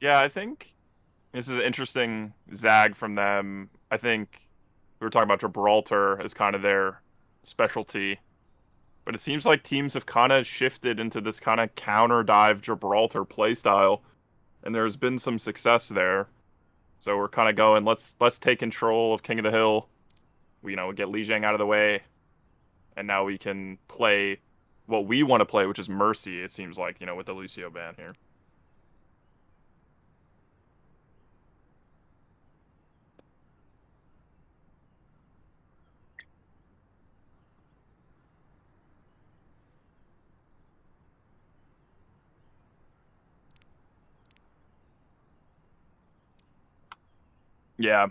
Yeah, I think this is an interesting zag from them. I think we were talking about Gibraltar as kind of their specialty, but it seems like teams have kind of shifted into this kind of counter dive Gibraltar playstyle, and there's been some success there. So we're kind of going, let's take control of King of the Hill. We get Li Jiang out of the way, and now we can play what we want to play, which is Mercy. It seems like with the Lucio ban here. Yeah,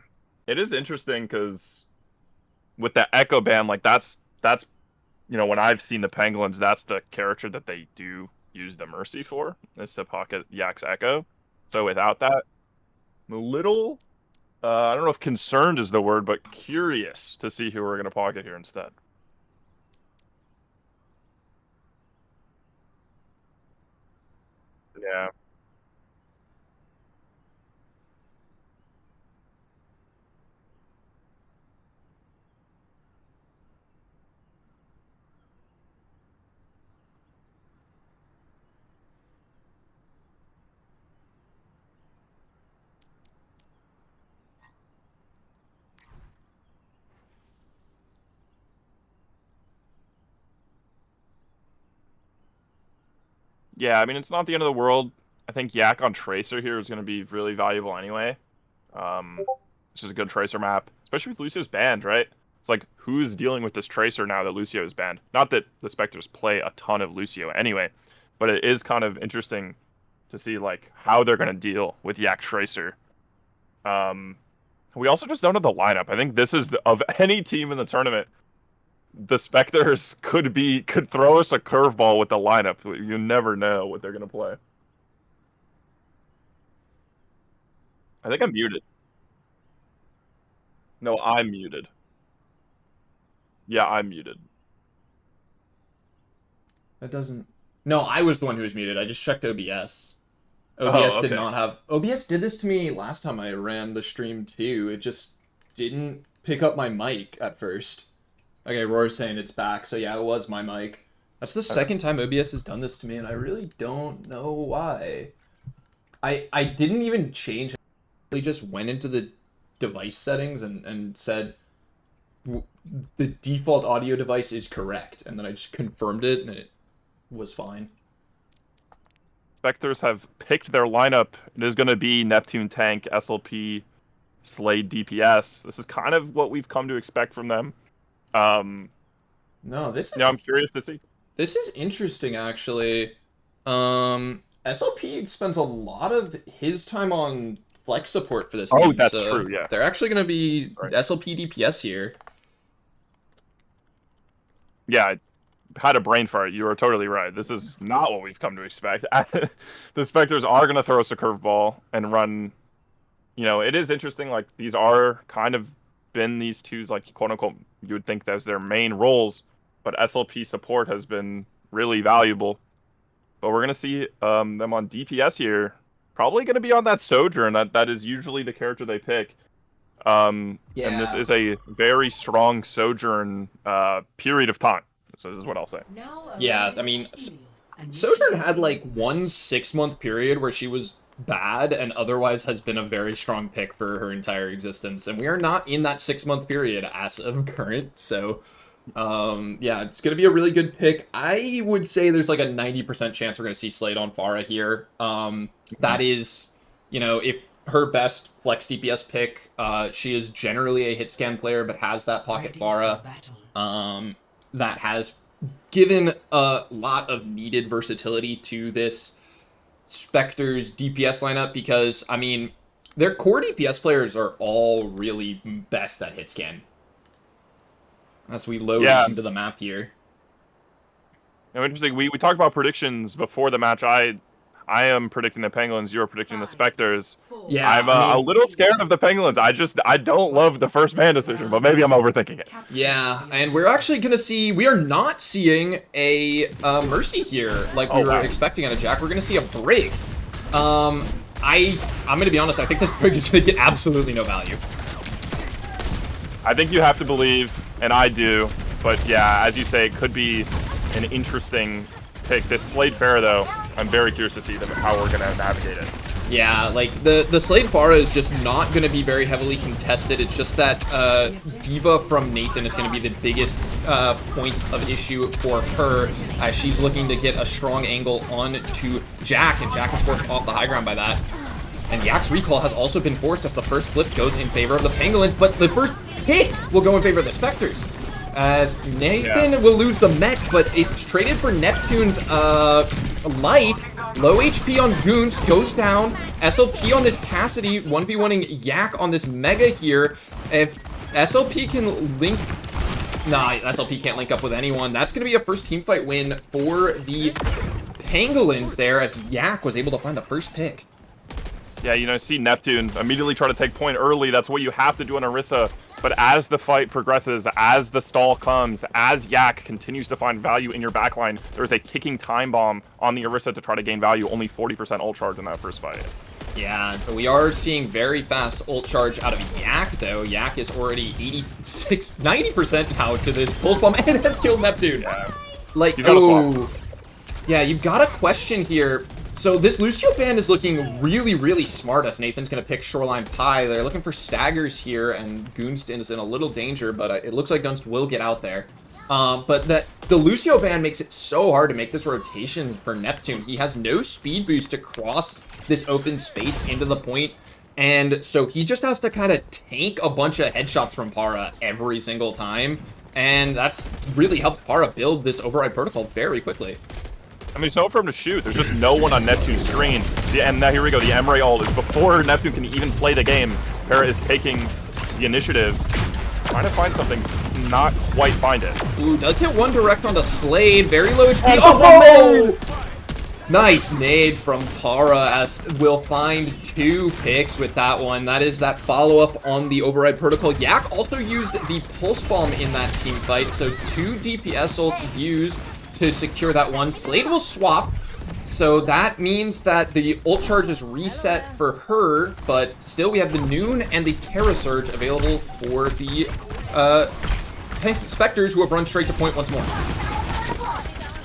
it is interesting because with the Echo ban, like that's when I've seen the Pangolins, that's the character that they do use the Mercy for, is to pocket Yak's Echo. So without that, I'm a little, I don't know if concerned is the word, but curious to see who we're gonna pocket here instead. Yeah. Yeah, I mean, it's not the end of the world. I think Yak on Tracer here is going to be really valuable anyway. Um, this is a good Tracer map, especially with Lucio's banned, right? It's like, who's dealing with this Tracer now that Lucio is banned? Not that the Spectres play a ton of Lucio anyway, but it is kind of interesting to see, like, how they're going to deal with Yak Tracer. Um, we also just don't have the lineup. I think this is, of any team in the tournament, the Spectres could throw us a curveball with the lineup. You never know what they're gonna play. I think I'm muted. No, I'm muted. Yeah, I'm muted. That doesn't. No, I was the one who was muted. I just checked OBS. OBS Oh, did okay. not have. OBS did this to me last time I ran the stream too. It just didn't pick up my mic at first. Okay, Roar's saying it's back. So yeah, it was my mic. That's the Okay. second time OBS has done this to me, and I really don't know why. I didn't even change. I just went into the device settings and said the default audio device is correct, and then I just confirmed it, and it was fine. Spectres have picked their lineup. It is gonna be Neptune Tank, SLP, Slade DPS. This is kind of what we've come to expect from them. Um, No, I'm curious to see. this is interesting actually. SLP spends a lot of his time on flex support for this Oh, team, that's so true. Yeah. they're actually going to be Right. SLP DPS here. Yeah, I had a brain fart. You were totally right. This is not what we've come to expect. The Spectres are gonna throw us a curveball and run. It is interesting, like, these are kind of been these two, like, quote unquote, you would think as their main roles, but SLP support has been really valuable. But we're gonna see them on DPS here. Probably gonna be on that Sojourn. That is usually the character they pick. And this Yeah. is a very strong Sojourn period of time. So this is what I'll say. Yeah, I mean, Sojourn had like 1 6 month period where she was bad and otherwise has been a very strong pick for her entire existence. And we are not in that 6 month period as of current. So, yeah, it's going to be a really good pick. I would say there's like a 90% chance we're going to see Slade on Pharah here. That is, if her best flex DPS pick, she is generally a hit scan player, but has that pocket Pharah. That has given a lot of needed versatility to this Spectres DPS lineup because, I mean, their core DPS players are all really best at hit scan. As we load Yeah, into the map here. interesting. We talked about predictions before the match. I am predicting the Pangolins. You are predicting the Spectres. Yeah, I'm I a mean, little scared of the Pangolins. I don't love the first man decision, but maybe I'm overthinking it. yeah, and we're actually gonna see. We are not seeing a Mercy here like we Oh, were wow. expecting on a Jack. We're gonna see a Brig. I'm gonna be honest, I think this Brig is gonna get absolutely no value. I think you have to believe, and I do, but yeah, as you say, it could be an interesting pick. This Slade Pharah, though, I'm very curious to see how we're gonna navigate it. Yeah, like, the Slade Pharah is just not going to be very heavily contested. It's just that Diva from Nathan is going to be the biggest point of issue for her, as she's looking to get a strong angle on to Jack, and Jack is forced off the high ground by that. And Yak's recall has also been forced as the first flip goes in favor of the Pangolins, but the first hit will go in favor of the Spectres. As Nathan will lose the mech, but it's traded for Neptune's light. Low HP on Goons, goes down. SLP on this Cassidy, 1v1ing Yak on this Mega here. If SLP can link... Nah, SLP can't link up with anyone. That's going to be a first team fight win for the Pangolins there, as Yak was able to find the first pick. Yeah, you know, see Neptune immediately try to take point early. That's what you have to do on Orisa. But as the fight progresses, as the stall comes, as Yak continues to find value in your backline, there's a ticking time bomb on the Orisa to try to gain value. Only 40% ult charge in that first fight. Yeah, but we are seeing very fast ult charge out of Yak, though. Yak is already 90% now to this pulse bomb, and has killed Neptune. Yeah. Like, oh, yeah, you've got a question here. So this Lucio ban is looking really, really smart, as Nathan's going to pick Shoreline Pie. They're looking for staggers here, and Goonston is in a little danger, but it looks like Gunst will get out there. But the Lucio ban makes it so hard to make this rotation for Neptune. He has no speed boost to cross this open space into the point, and so he just has to kind of tank a bunch of headshots from Para every single time, and that's really helped Para build this override protocol very quickly. I mean, it's no for him to shoot. There's just no one on Neptune's screen. And now here we go. The Emre ult is before Neptune can even play the game. Pharah is taking the initiative, trying to find something, not quite find it. Ooh, does hit one direct on the Slade. Very low HP. Oh! Nice nades from Para, as we'll find 2 picks with that one. That is that follow-up on the override protocol. Yak also used the pulse bomb in that team fight, so 2 DPS ults used to secure that one. Slade will swap, so that means that the ult charge is reset for her, but still we have the Noon and the Terra Surge available for the Spectres, who have run straight to point once more.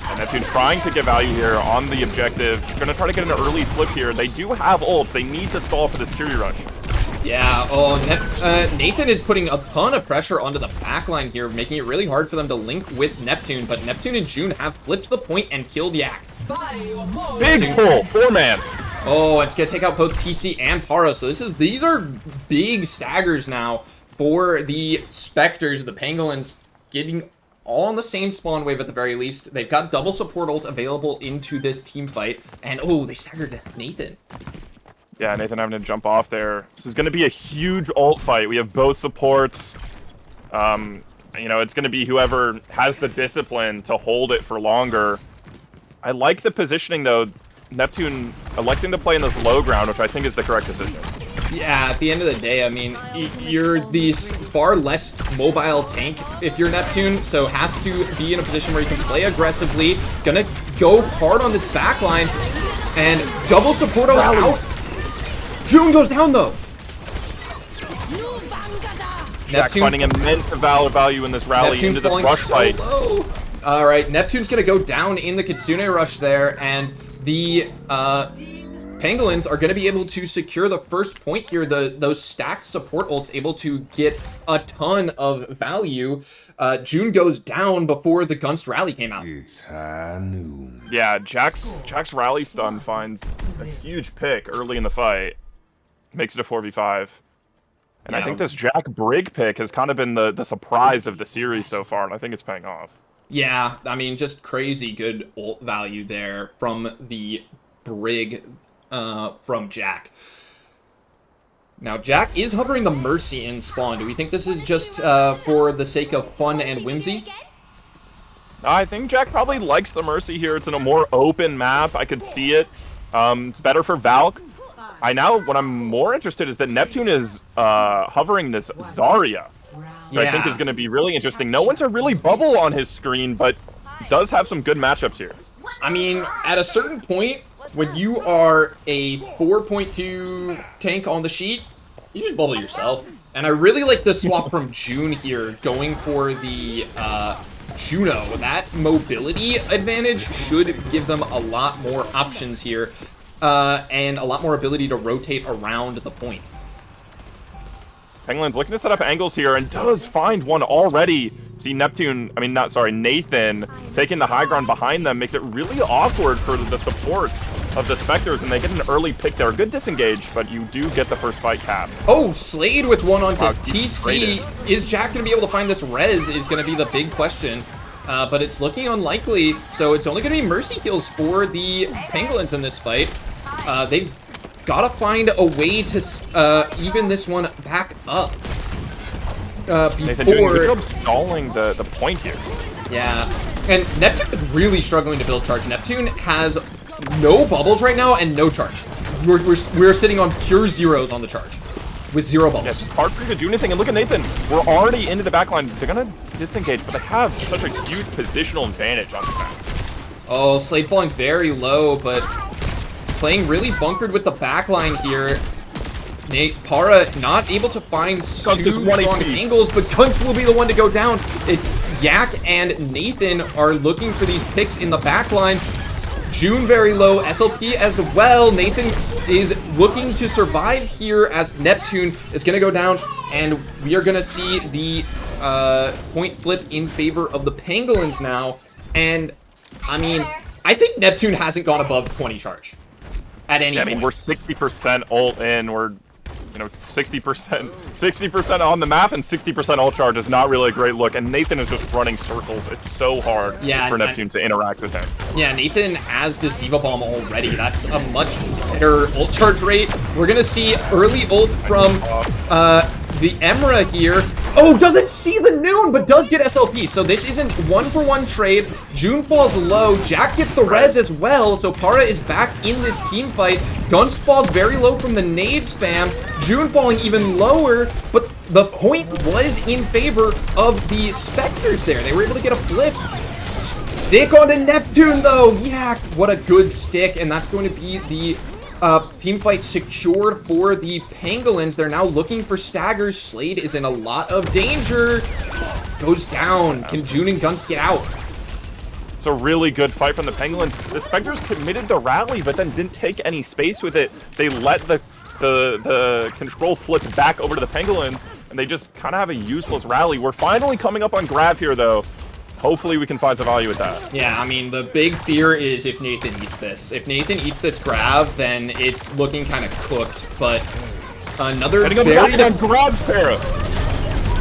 And Neptune trying to get value here on the objective. Gonna try to get an early flip here. They do have ults. They need to stall for this Curie rush. Yeah, Nathan is putting a ton of pressure onto the backline here, making it really hard for them to link with Neptune, but Neptune and June have flipped the point and killed Yak. Big pull, 4-man. Oh, it's gonna take out both TC and Para, so these are big staggers now for the Spectres. The Pangolins getting all on the same spawn wave at the very least. They've got double support ult available into this team fight, and oh, they staggered Nathan. Yeah, Nathan having to jump off there. This is going to be a huge ult fight. We have both supports. You know, it's going to be whoever has the discipline to hold it for longer. I like the positioning, though. Neptune electing to play in this low ground, which I think is the correct decision. Yeah, at the end of the day, I mean, you're the far less mobile tank if you're Neptune, so has to be in a position where you can play aggressively. Gonna go hard on this backline, and double support ult out. June goes down, though. Jack finding immense value in this rally Neptune's into this rush fight. All right, Neptune's gonna go down in the Kitsune rush there, and the Pangolins are gonna be able to secure the first point here. Those stacked support ults able to get a ton of value. June goes down before the Gunst rally came out. It's high noon. Yeah, Jack's rally stun finds a huge pick early in the fight. Makes it a 4v5. And I think this Jack Brig pick has kind of been the surprise of the series so far, and I think it's paying off. Yeah, I mean, just crazy good ult value there from the Brig from Jack. Now, Jack is hovering the Mercy in spawn. Do we think this is just for the sake of fun and whimsy? I think Jack probably likes the Mercy here. It's in a more open map. I could see it. It's better for Valk. What I'm more interested is that Neptune is hovering this Zarya, which I think is going to be really interesting. No one's a really bubble on his screen, but does have some good matchups here. I mean, at a certain point, when you are a 4.2 tank on the sheet, you just bubble yourself. And I really like the swap from June here, going for the Juno. That mobility advantage should give them a lot more options here, and a lot more ability to rotate around the point. Pangolins looking to set up angles here and does find one already. See Nathan taking the high ground behind them makes it really awkward for the support of the Spectres, and they get an early pick there. Good disengage, but you do get the first fight cap. Oh, Slade with one onto Wow, TC. Is Jack going to be able to find this res is going to be the big question. But it's looking unlikely, so it's only going to be mercy kills for the Pangolins in this fight. They've got to find a way to even this one back up. Nathan doing a good job stalling the point here. Yeah, and Neptune is really struggling to build charge. Neptune has no bubbles right now and no charge. We're sitting on pure zeros on the charge with 0 bubbles. Yeah, it's hard for you to do anything. And look at Nathan. We're already into the backline. They're going to disengage, but they have such a huge positional advantage on the back. Oh, Slade falling very low, but playing really bunkered with the backline here. Para not able to find two strong angles, but Gunst will be the one to go down. It's Yak and Nathan are looking for these picks in the backline. June very low, SLP as well. Nathan is looking to survive here as Neptune is going to go down, and we are going to see the point flip in favor of the Pangolins now. And, I mean, I think Neptune hasn't gone above 20 charge at any point. I mean, we're 60% ult in. We're, 60% on the map, and 60% ult charge is not really a great look. And Nathan is just running circles. It's so hard for Neptune to interact with him. Yeah, Nathan has this Diva Bomb already. That's a much better ult charge rate. We're gonna see early ult from the Emra here. Oh, doesn't see the Noon, but does get SLP. So this isn't 1-for-1 trade. June falls low. Jack gets the res as well. So Para is back in this team fight. Gunst falls very low from the nade spam. June falling even lower, but the point was in favor of the Spectres there. They were able to get a flip. Stick onto Neptune though. Yeah, what a good stick. And that's going to be the team fight secured for the Pangolins. They're now looking for staggers. Slade is in a lot of danger. Goes down. Can June and Gunst get out? It's a really good fight from the Pangolins. The Spectres committed the rally, but then didn't take any space with it. They let the control flip back over to the Pangolins, and they just kind of have a useless rally. We're finally coming up on grab here, though. Hopefully we can find some value with that. Yeah, I mean, the big fear is if Nathan eats this. If Nathan eats this grab, then it's looking kind of cooked, but another very... grabs Para.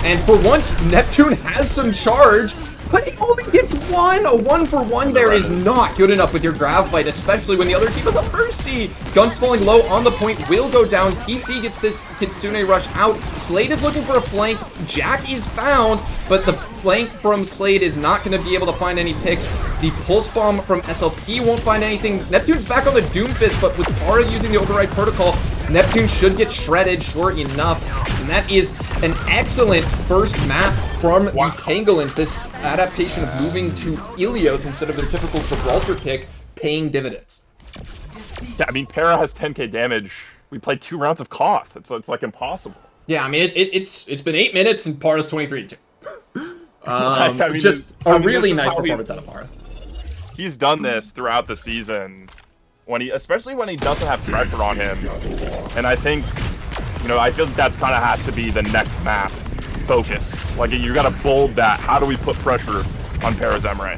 And for once, Neptune has some charge, but he only gets one. A 1-for-1 there is not good enough with your grab fight, especially when the other team has a mercy. Gunst falling low on the point will go down. PC gets this Kitsune rush out. Slade is looking for a flank. Jack is found, but the flank from Slade is not going to be able to find any picks. The pulse bomb from SLP won't find anything. Neptune's back on the Doomfist, but with Para using the override protocol, Neptune should get shredded sure enough. And that is an excellent first map from the Pangolins. This adaptation of moving to Ilios instead of their typical Gibraltar pick paying dividends. Yeah, I mean, Para has 10k damage. We played 2 rounds of Koth. It's like impossible. Yeah, I mean, it's been 8 minutes and Para's 23-2. Just a really nice performance out of Para. He's done this throughout the season, especially when he doesn't have pressure on him. And I think, I feel that's kind of has to be the next map focus. Like, you got to bold that. How do we put pressure on Para's Emre?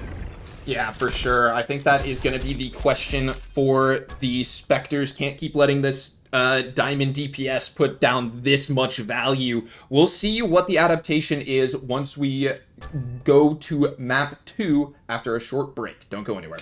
Yeah, for sure. I think that is going to be the question for the Spectres. Can't keep letting this Diamond DPS put down this much value. We'll see what the adaptation is once we go to map 2 after a short break. Don't go anywhere.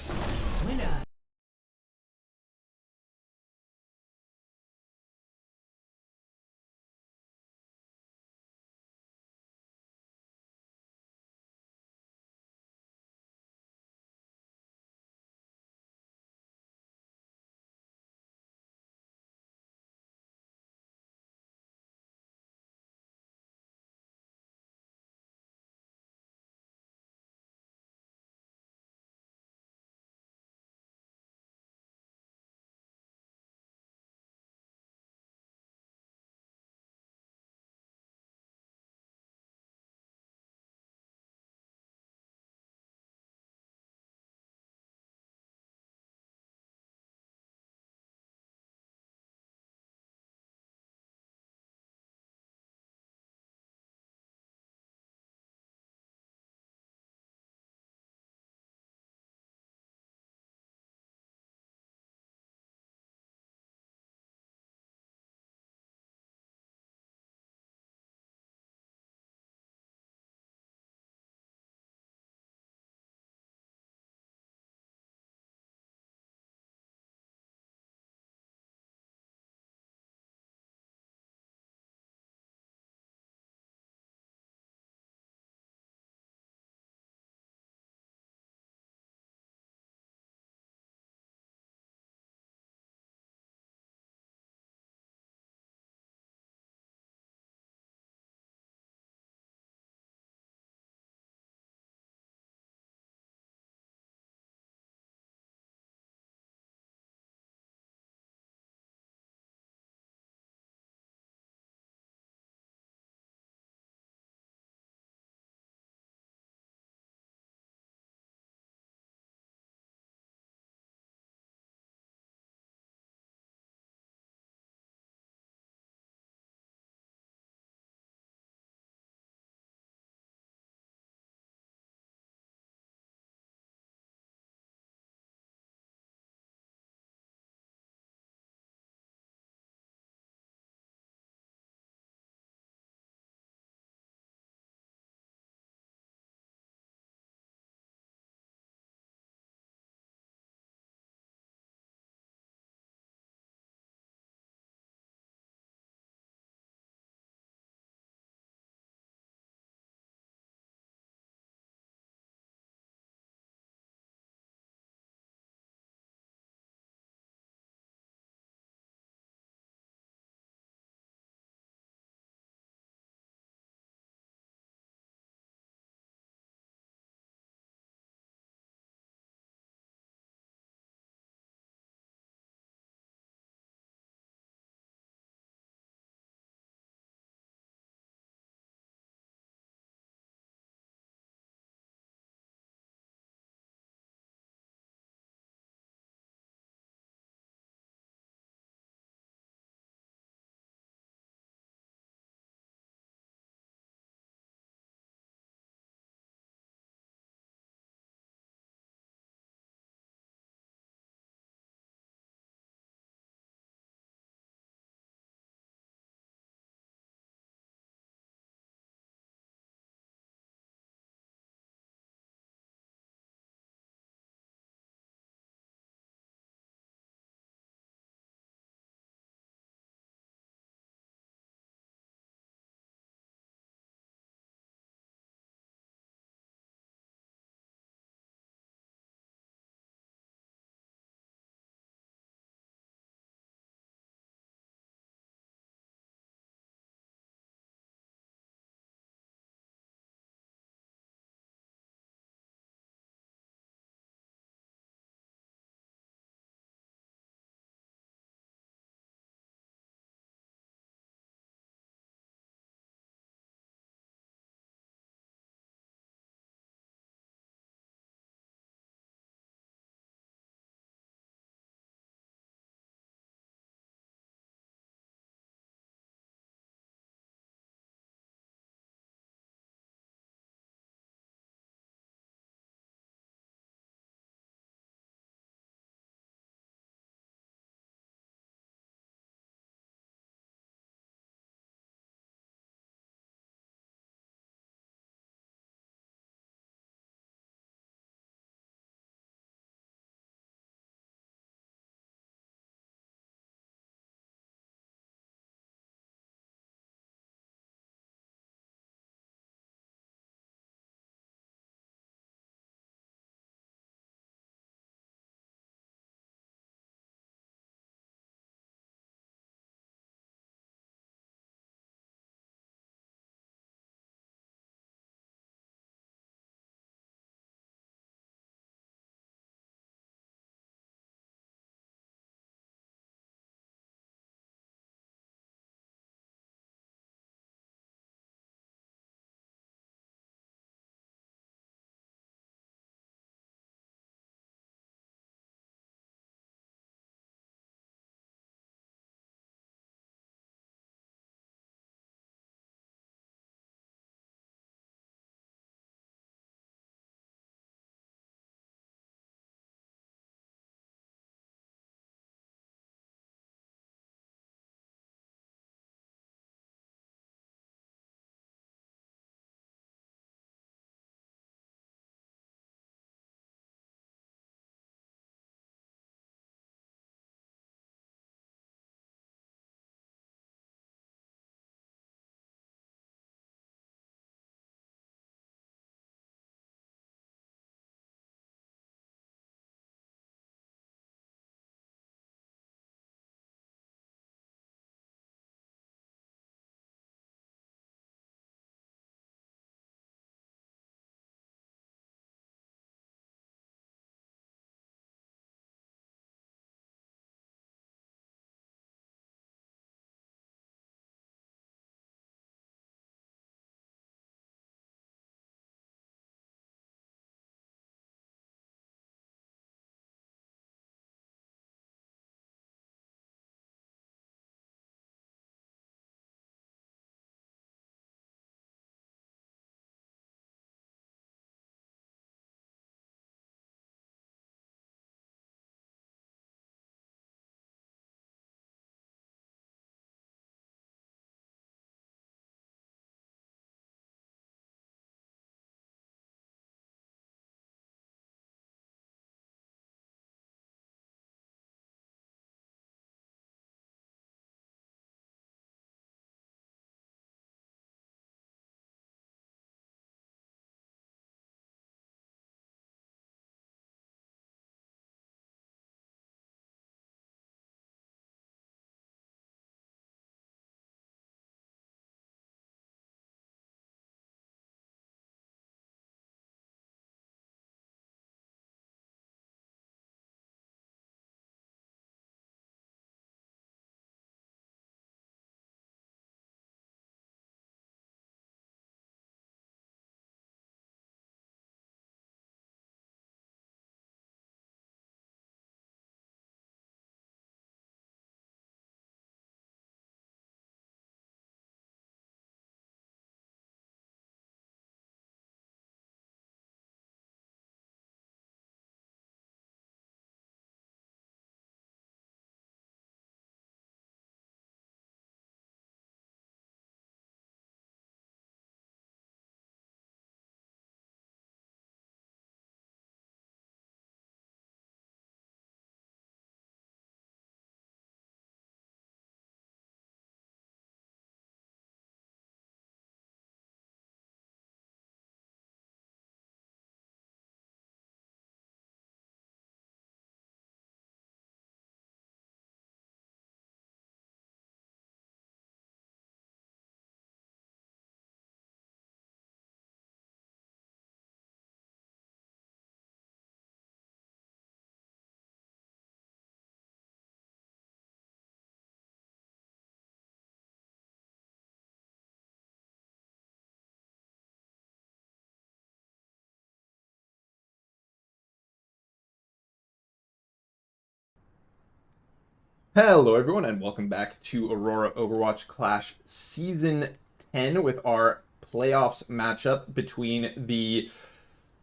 Hello everyone and welcome back to Aurora Overwatch Clash Season 10 with our playoffs matchup between the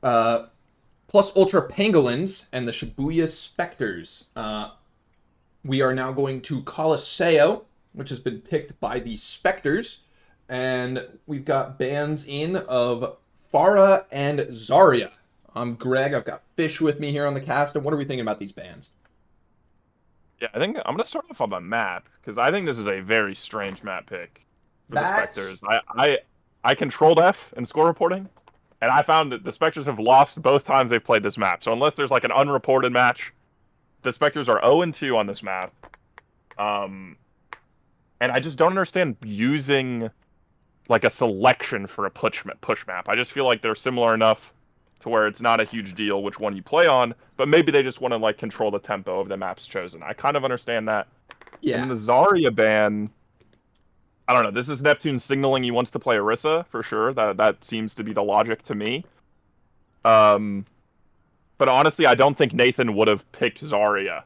Plus Ultra Pangolins and the Shibuya Spectres. We are now going to Colosseo, which has been picked by the Spectres, and we've got bans in of Farah and Zarya. I'm Greg, I've got Fish with me here on the cast, and what are we thinking about these bans? Yeah, I think I'm gonna start off on the map because I think this is a very strange map pick for the Spectres. I controlled F in score reporting, and I found that the Spectres have lost both times they've played this map. So unless there's like an unreported match, the Spectres are 0-2 on this map. And I just don't understand using like a selection for a push map. I just feel like they're similar enough to where it's not a huge deal which one you play on, but maybe they just want to like control the tempo of the maps chosen. I kind of understand that. Yeah. And the Zarya ban, I don't know. This is Neptune signaling he wants to play Orisa for sure. That seems to be the logic to me. But honestly, I don't think Nathan would have picked Zarya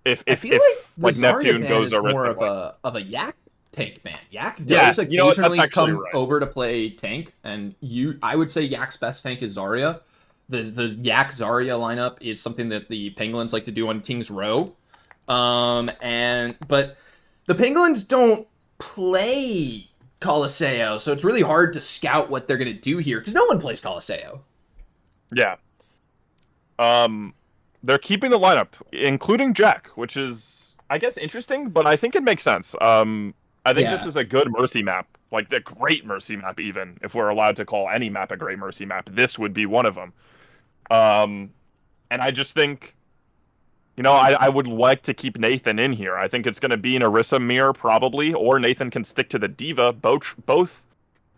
if Neptune goes is Orisa. More of a Yak tank ban. Yak does occasionally come over to play tank, and I would say Yak's best tank is Zarya. The Yak Zarya lineup is something that the Pangolins like to do on King's Row. But the Pangolins don't play Colosseo, so it's really hard to scout what they're gonna do here because no one plays Colosseo. Yeah. They're keeping the lineup, including Jack, which is, I guess, interesting, but I think it makes sense. I think this is a good Mercy map, like the great Mercy map, even if we're allowed to call any map a great Mercy map. This would be one of them. And I just think, I would like to keep Nathan in here. I think it's going to be an Orisa mirror probably, or Nathan can stick to the Diva, both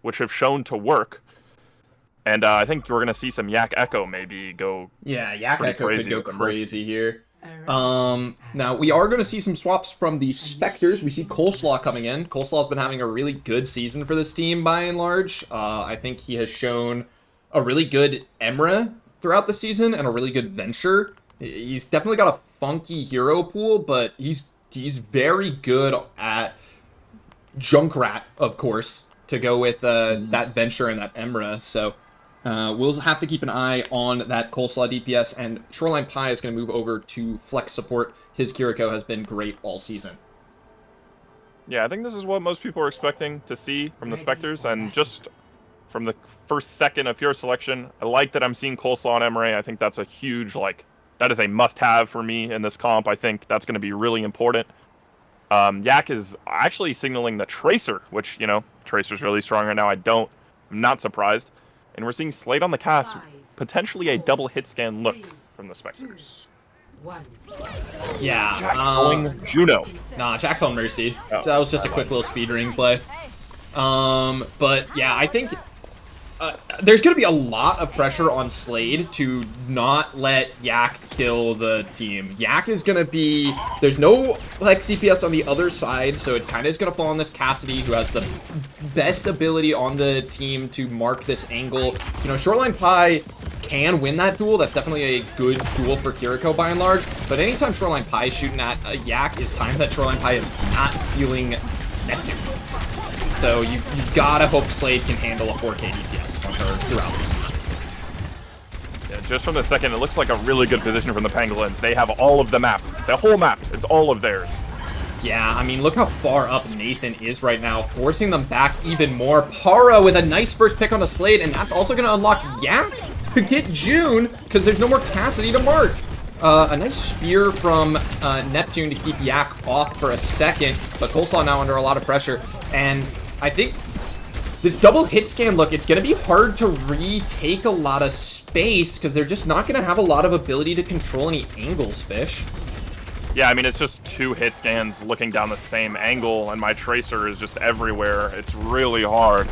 which have shown to work. And I think we're going to see some Yak Echo maybe go. Yeah, Yak Echo could go crazy here. Now we are going to see some swaps from the Spectres. We see Coleslaw coming in. Coleslaw's been having a really good season for this team by and large. I think he has shown a really good Emra throughout the season and a really good Venture. He's definitely got a funky hero pool, but he's very good at Junkrat, of course, to go with that Venture and that Emra. So we'll have to keep an eye on that Coleslaw DPS, and Shoreline Pie is going to move over to flex support. His Kiriko has been great all season. Yeah, I think this is what most people are expecting to see from the Spectres, and just from the first second of hero selection, I like that I'm seeing Coleslaw and Emre. I think that's a huge, that is a must-have for me in this comp. I think that's going to be really important. Yak is actually signaling the Tracer, which, Tracer's really strong right now. I'm not surprised. And we're seeing Slade on the cast, potentially a double hit scan look from the Spectres. Yeah. Jack going Juno. Nah, Jack's on Mercy. So that was just a quick little speedrunning play. But yeah, I think there's going to be a lot of pressure on Slade to not let Yak kill the team. Yak is going to be... There's no Hex DPS on the other side, so it kind of is going to fall on this Cassidy, who has the best ability on the team to mark this angle. Shoreline Pie can win that duel. That's definitely a good duel for Kiriko by and large. But anytime Shoreline Pie is shooting at a Yak is time that Shoreline Pie is not healing Neptune. So you've got to hope Slade can handle a 4K DPS on her throughout this map. Yeah, just from the second, it looks like a really good position from the Pangolins. They have all of the map. The whole map. It's all of theirs. Yeah, I mean, look how far up Nathan is right now, forcing them back even more. Para with a nice first pick on a Slade, and that's also going to unlock Yak to get June, because there's no more Cassidy to mark. A nice spear from Neptune to keep Yak off for a second, but Coleslaw now under a lot of pressure. And I think this double hit scan look, it's going to be hard to retake a lot of space because they're just not going to have a lot of ability to control any angles, Fish. Yeah, I mean, it's just 2 hit scans looking down the same angle, and my Tracer is just everywhere. It's really hard.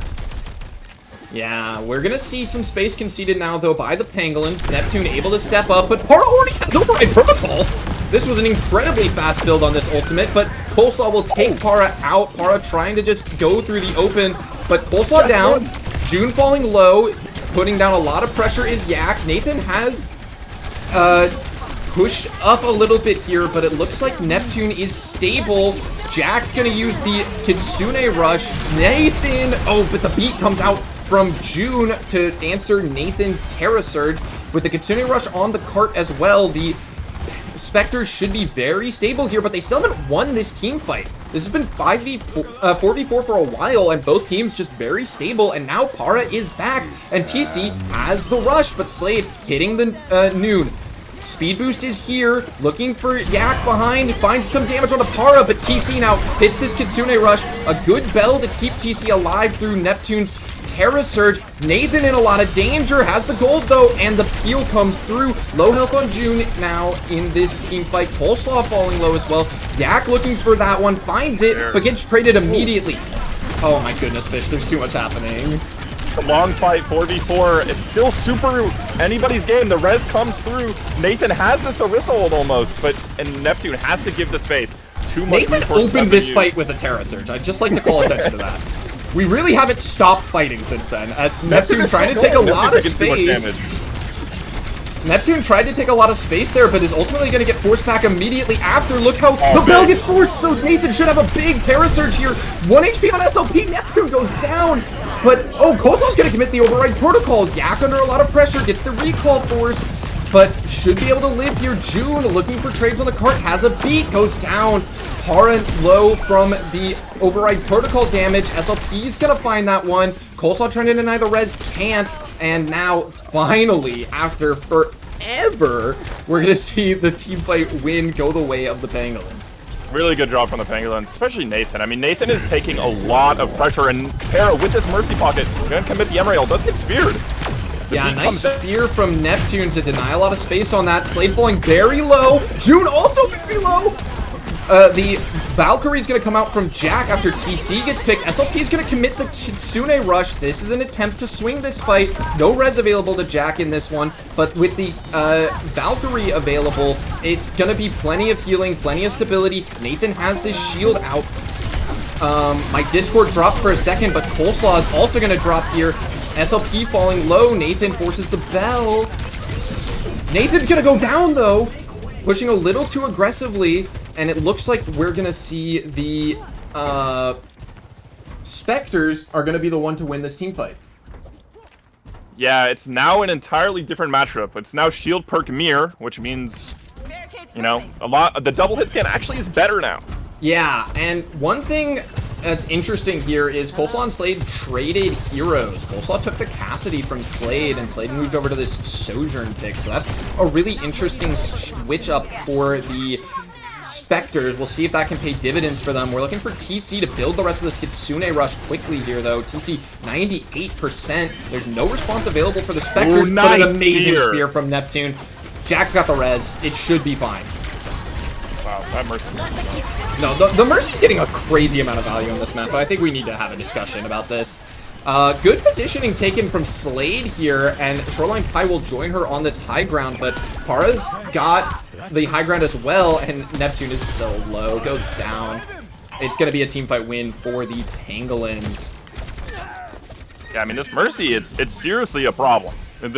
Yeah, we're going to see some space conceded now, though, by the Pangolins. Neptune able to step up, but Para already has override protocol. This was an incredibly fast build on this ultimate, but Coleslaw will take Para out. Para trying to just go through the open, but Coleslaw down. June falling low, putting down a lot of pressure is Yak. Nathan has pushed up a little bit here, but it looks like Neptune is stable. Jack gonna use the Kitsune Rush. Nathan, oh, but the beat comes out from June to answer Nathan's Terra Surge. With the Kitsune Rush on the cart as well, the Spectres should be very stable here, but they still haven't won this team fight. This has been 4v4 for a while, and both teams just very stable, and now Para is back, and TC has the rush, but Slade hitting the noon. Speed boost is here, looking for Yak behind, finds some damage on the Para, but TC now hits this Kitsune Rush. A good bell to keep TC alive through Neptune's Terra Surge. Nathan in a lot of danger, has the gold though, and the peel comes through. Low health on June now in this team fight. Coleslaw falling low as well. Yak looking for that one, finds it, but gets traded immediately. Oh my goodness, Fish, there's too much happening. A long fight, 4v4. It's still super anybody's game. The res comes through. Nathan has this Orisa hold almost, and Neptune has to give the space. Too much. Nathan opened this fight with a Terra Surge. I'd just like to call attention to that. We really haven't stopped fighting since then, as Neptune trying to take a lot of space. Neptune tried to take a lot of space there, but is ultimately going to get force back immediately after. Look how the bell gets forced, so Nathan should have a big Terra Surge here. 1 HP on SLP, Neptune goes down. But, oh, Coleslaw's going to commit the override protocol. Yak under a lot of pressure, gets the recall force, but should be able to live here. June looking for trades on the cart, has a beat, goes down. Para low from the override protocol damage. SLP's going to find that one. Coleslaw trying to deny the res, can't. And now, finally, after forever, we're going to see the team fight win go the way of the Pangolins. Really good job from the Pangolins, especially Nathan. I mean, Nathan is taking a lot of pressure, and Para with this Mercy Pocket, gonna commit the Emerald, does get speared. Yeah, nice spear from Neptune to deny a lot of space on that. Slade falling very low. June also very low. The Valkyrie's going to come out from Jack after TC gets picked. SLP's going to commit the Kitsune Rush. This is an attempt to swing this fight. No res available to Jack in this one, but with the Valkyrie available, it's going to be plenty of healing, plenty of stability. Nathan has this shield out. My Discord dropped for a second, but Coleslaw is also going to drop here. SLP falling low. Nathan forces the bell. Nathan's going to go down, though, pushing a little too aggressively. And it looks like we're going to see the Spectres are going to be the one to win this team fight. Yeah, it's now an entirely different matchup. It's now shield perk mirror, which means, you know, the double hit scan actually is better now. Yeah, and one thing that's interesting here is Coleslaw and Slade traded heroes. Coleslaw took the Cassidy from Slade, and Slade moved over to this Sojourn pick. So that's a really interesting switch up for the Spectres. We'll see if that can pay dividends for them. We're looking for TC to build the rest of this Kitsune Rush quickly here, though. TC 98%. There's no response available for the Spectres, Ooh, nice but an amazing spear. spear from Neptune. Jack's got the res. It should be fine. Wow, that Mercy. No, the Mercy's getting a crazy amount of value in this map, but I think we need to have a discussion about this. Good positioning taken from Slade here, and Shoreline Pie will join her on this high ground, but Para's got the high ground as well, and Neptune is so low, goes down. It's going to be a teamfight win for the Pangolins. Yeah, I mean, this Mercy, it's seriously a problem. It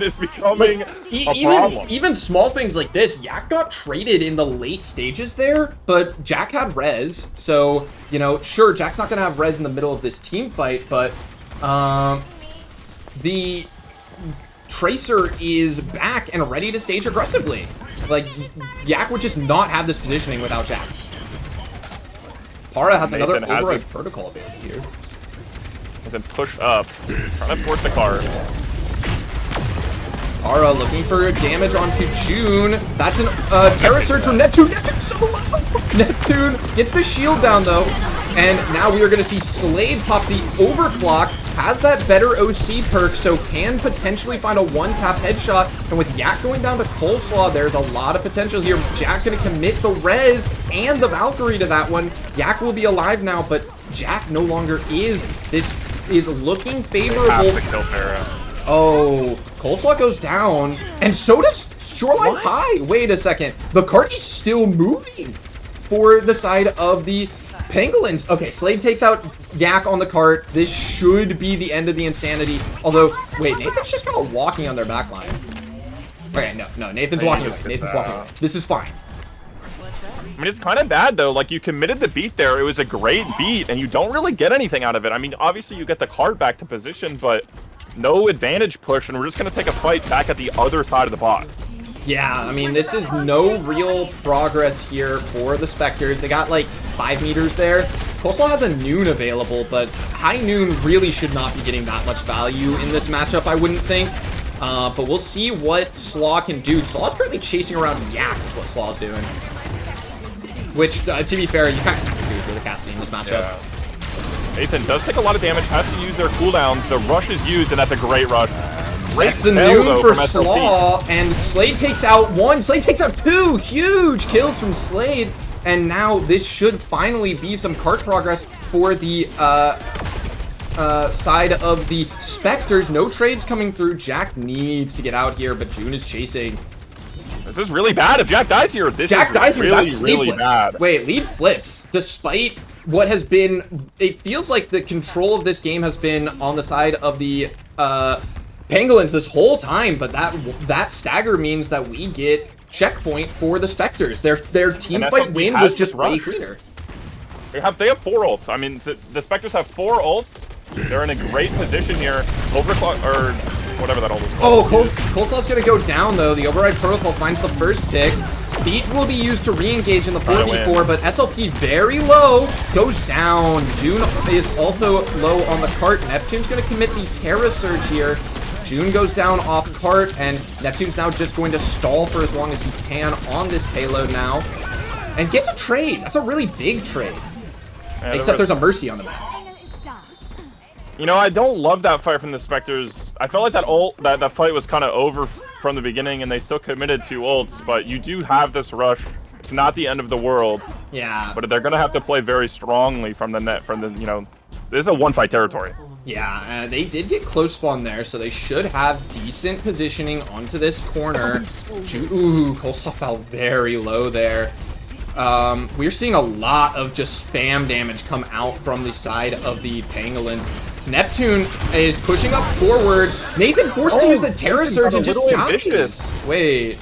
is becoming a problem. Even small things like this, Yak got traded in the late stages there, but Jack had res, so, you know, sure, Jack's not going to have res in the middle of this team fight, but the Tracer is back and ready to stage aggressively. Like, Yak would just not have this positioning without Jack. Para has another override protocol available here. And then push up, trying to force the card. Para looking for damage onto June. That's an Terra Surge from Neptune. Neptune's so low. Neptune gets the shield down, though. And now we are going to see Slade pop the overclock. Has that better OC perk, so can potentially find a one-tap headshot. And with Yak going down to Coleslaw, there's a lot of potential here. Jack going to commit the res and the Valkyrie to that one. Yak will be alive now, but Jack no longer is. This is looking favorable. Have to kill Para. Oh, Coleslaw goes down, and so does Shoreline Pie. Wait a second. The cart is still moving for the side of the Pangolins. Okay, Slade takes out Yak on the cart. This should be the end of the insanity. Although, wait, Nathan's just kind of walking on their backline. Okay, no, Nathan's Maybe walking just away. gets Nathan's walking out. away. This is fine. I mean, it's kind of bad, though. Like, you committed the beat there. It was a great beat, and you don't really get anything out of it. I mean, obviously, you get the card back to position, but no advantage push, and we're just going to take a fight back at the other side of the bot. Yeah, I mean, this is no real progress here for the Spectres. They got, like, 5 meters there. Coastal has a Noon available, but High Noon really should not be getting that much value in this matchup, I wouldn't think. But we'll see what Slaw can do. Slaw's currently chasing around Yak, is what Slaw's doing. Which, to be fair, you kind of have to do for the Cassidy in this matchup. Yeah. Nathan does take a lot of damage, has to use their cooldowns. The rush is used, and that's a great rush. That's the Noon for Slaw, and Slade takes out 1. Slade takes out 2. Huge kills from Slade. And now this should finally be some cart progress for the side of the Spectres. No trades coming through. Jack needs to get out here, but June is chasing. This is really bad. If Jack dies here, this Jack is dies here. really, Lead really flips. bad. Wait, lead flips. Despite what has been, it feels like the control of this game has been on the side of the Pangolins this whole time, but that stagger means that we get checkpoint for the Spectres. Their team fight win was just way cleaner. They have 4 ults. I mean, the Spectres have 4 ults. They're in a great position here. Overclock, or whatever that ult is called. Oh, Coleslaw's gonna go down, though. The Override Protocol finds the first pick. Beat will be used to re-engage in the 4v4, but SLP very low, goes down. June is also low on the cart. Neptune's gonna commit the Terra Surge here. June goes down off cart, and Neptune's now just going to stall for as long as he can on this payload now. And gets a trade. That's a really big trade. Yeah, Except there's a Mercy on the map. You know, I don't love that fight from the Spectres. I felt like that fight was kind of over from the beginning, and they still committed 2 ults, but you do have this rush. It's not the end of the world. Yeah. But they're going to have to play very strongly from the net, you know, this is a one-fight territory. Yeah, they did get close spawn there, so they should have decent positioning onto this corner. Ooh, Coleslaw fell very low there. We're seeing a lot of just spam damage come out from the side of the Pangolins. Neptune is pushing up forward. Nathan forced to use the Terra Surge and just dies. Wait.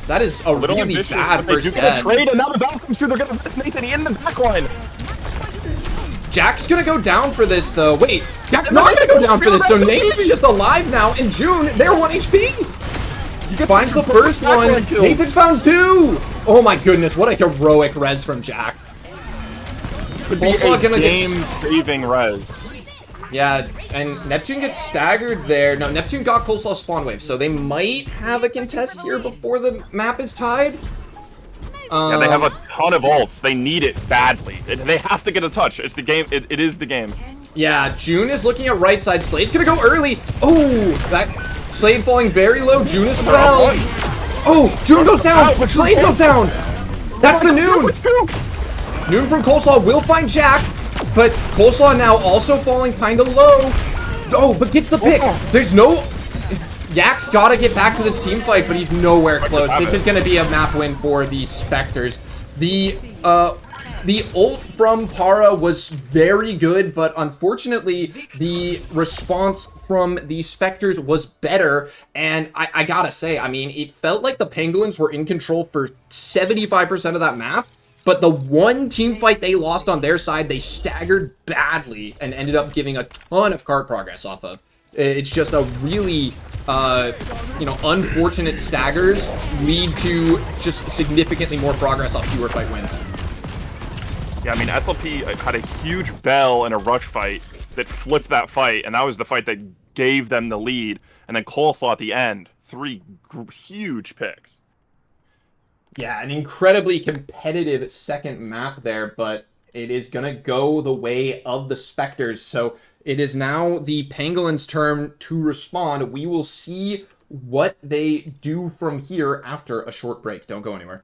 That is a really bad first death. Trade, and now the battle comes through. They're going to miss Nathan in the backline. Jack's gonna go down for this, though. Wait, Jack's not gonna go down for this, so Nathan's just alive now, and June, they're 1 HP! Finds the first one. Nathan's found 2! Oh my goodness, what a heroic res from Jack. Could be a game-saving res. Yeah, and Neptune gets staggered there. No, Neptune got Coleslaw spawn wave, so they might have a contest here before the map is tied. Yeah, they have a ton of ults. They need it badly. They have to get a touch. It's the game. It is the game. Yeah, June is looking at right side. Slade's gonna go early. Oh, that Slade falling very low. June as well. Oh, June goes down. Slade goes down. That's the Noon. Noon from Coleslaw will find Jack, but Coleslaw now also falling kind of low. Oh, but gets the pick. There's no... Yak's gotta get back to this team fight, but he's nowhere close. This is gonna be a map win for the Spectres. The ult from Para was very good, but unfortunately, the response from the Spectres was better. And I gotta say, I mean, it felt like the Pangolins were in control for 75% of that map. But the one team fight they lost on their side, they staggered badly and ended up giving a ton of card progress off of. It's just a really, you know, unfortunate staggers lead to just significantly more progress off fewer fight wins. Yeah, I mean, SLP had a huge bell in a rush fight that flipped that fight, and that was the fight that gave them the lead. And then Coleslaw at the end, 3 huge picks. Yeah, an incredibly competitive second map there, but it is going to go the way of the Spectres. So it is now the Pangolins' turn to respond. We will see what they do from here after a short break. Don't go anywhere.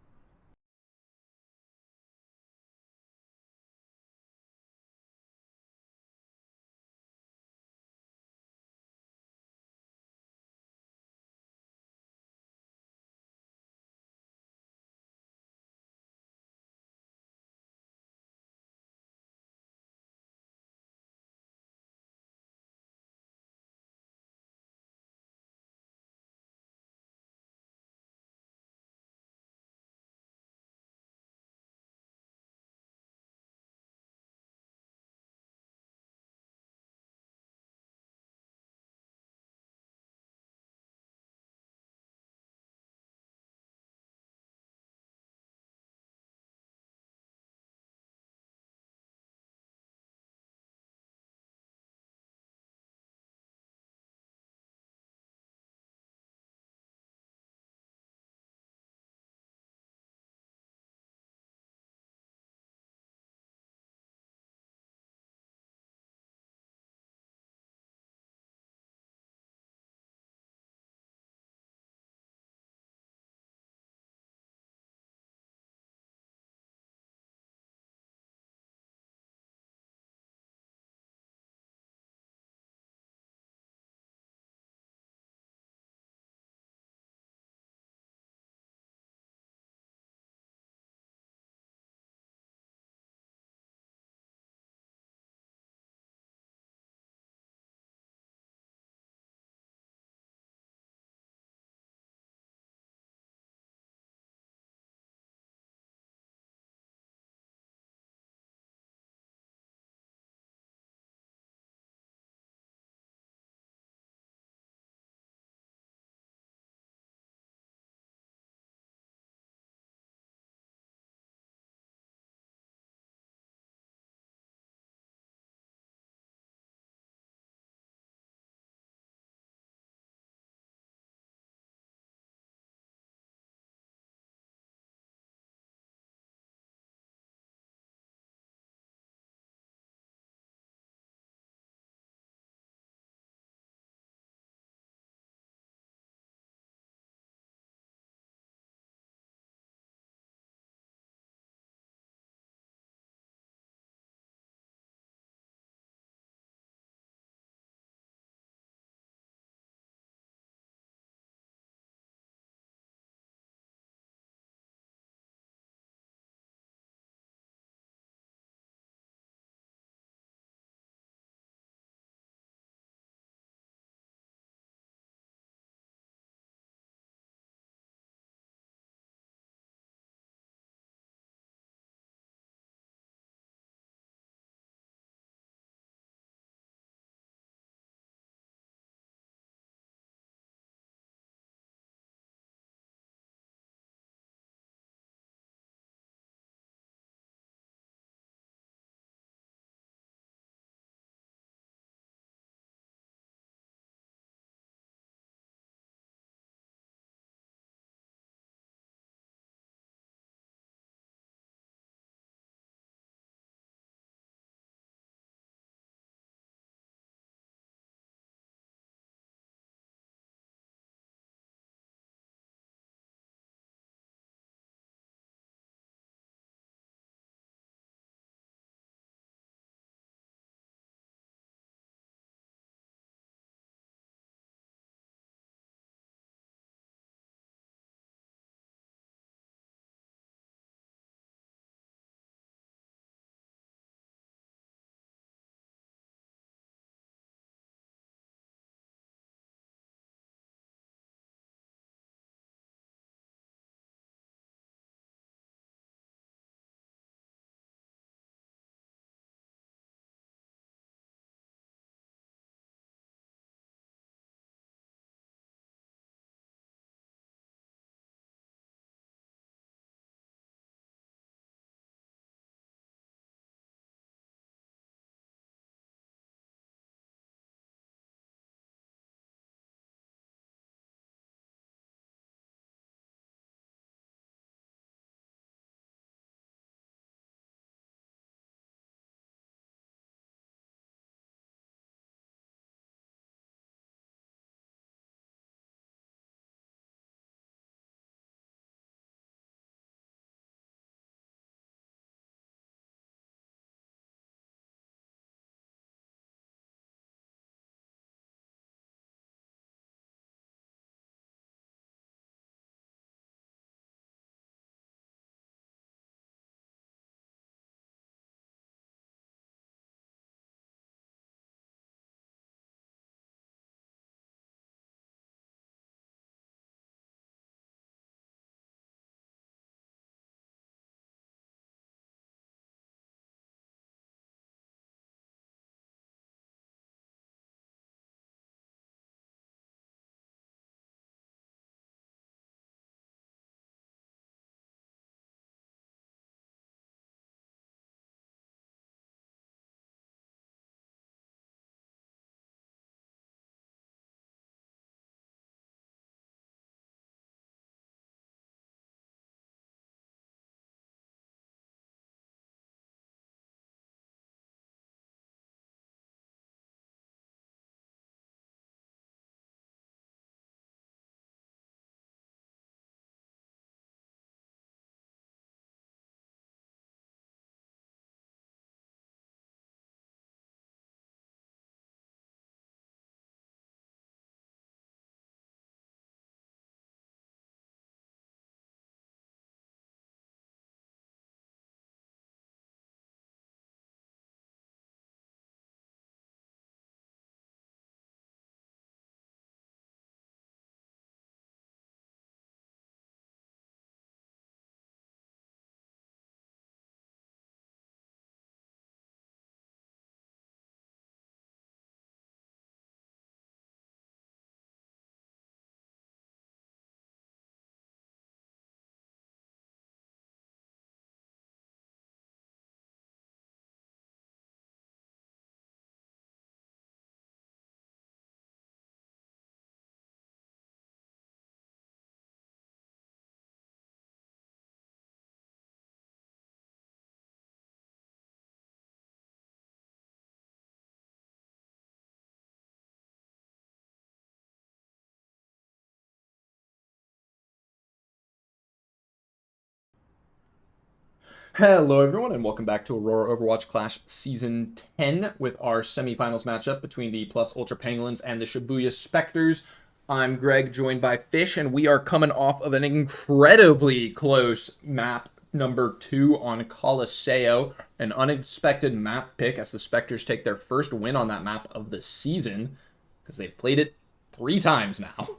Hello everyone and welcome back to Aurora Overwatch Clash Season 10 with our semifinals matchup between the Plus Ultra Pangolins and the Shibuya Spectres. I'm Greg, joined by Fish, and we are coming off of an incredibly close map number 2 on Colosseo. An unexpected map pick as the Spectres take their first win on that map of the season, because they've played it 3 times now.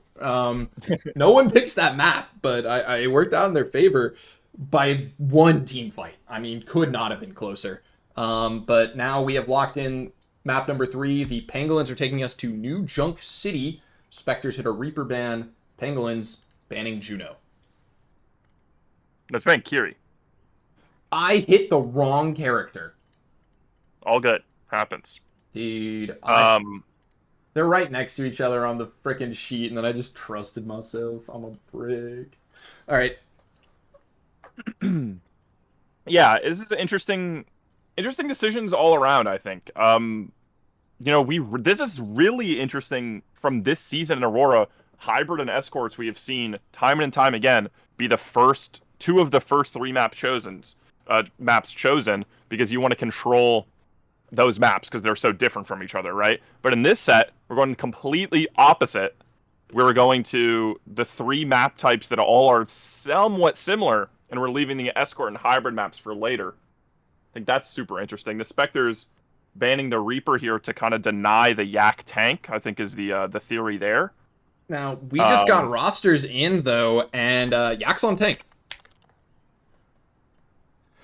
No one picks that map, but I worked out in their favor by 1 team fight. I mean, could not have been closer. But now we have locked in map number 3. The Pangolins are taking us to New Junk City. Spectres hit a Reaper ban. Pangolins banning Juno. Let's ban Kiri. I hit the wrong character. All good. Happens. Dude. They're right next to each other on the frickin' sheet, and then I just trusted myself. I'm a brick. All right. Yeah, this is interesting decisions all around, I think. This is really interesting from this season in Aurora. Hybrid and escorts we have seen time and time again be the first 2 of the first 3 maps chosen because you want to control those maps because they're so different from each other, right? But in this set, we're going completely opposite. We're going to the 3 map types that all are somewhat similar, and we're leaving the escort and hybrid maps for later. I think that's super interesting. The Spectres banning the Reaper here to kind of deny the Yak tank, I think, is the theory there. Now, we just got rosters in, though, and Yak's on tank.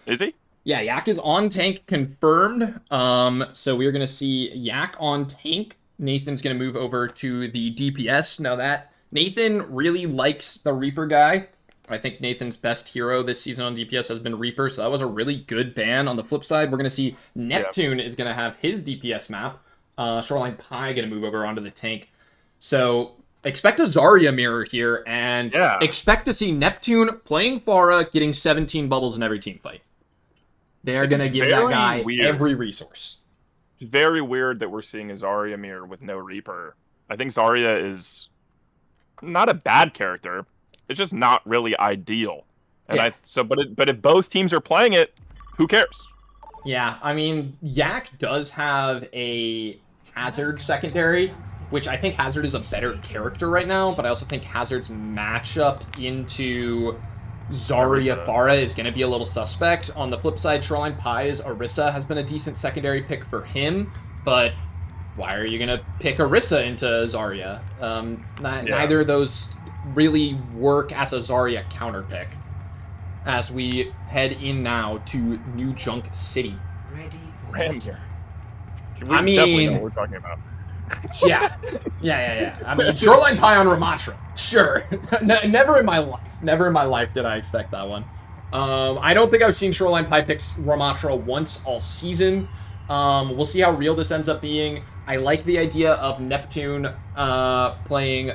Is he? Yeah, Yak is on tank confirmed. So we're going to see Yak on tank. Nathan's going to move over to the DPS. Now that Nathan really likes the Reaper guy. I think Nathan's best hero this season on DPS has been Reaper, so that was a really good ban. On the flip side, we're going to see Neptune is going to have his DPS map. Shoreline Pie going to move over onto the tank. So expect a Zarya mirror here, and expect to see Neptune playing Pharah, getting 17 bubbles in every team fight. They're going to give that guy every resource. It's very weird that we're seeing a Zarya mirror with no Reaper. I think Zarya is not a bad character. It's just not really ideal. And but if both teams are playing it, who cares? Yeah, I mean, Yak does have a Hazard secondary, which I think Hazard is a better character right now, but I also think Hazard's matchup into Zarya Pharah is going to be a little suspect. On the flip side, Shoreline Pie's Orisa has been a decent secondary pick for him, but why are you going to pick Orisa into Zarya? Neither of those really work as a Zarya counter pick. As we head in now to New Junk City. Ram here. I mean, definitely know what we're talking about. Yeah. I mean, Shoreline Pie on Ramatra. Sure. Never in my life did I expect that one. I don't think I've seen Shoreline Pie pick Ramatra once all season. We'll see how real this ends up being. I like the idea of Neptune playing...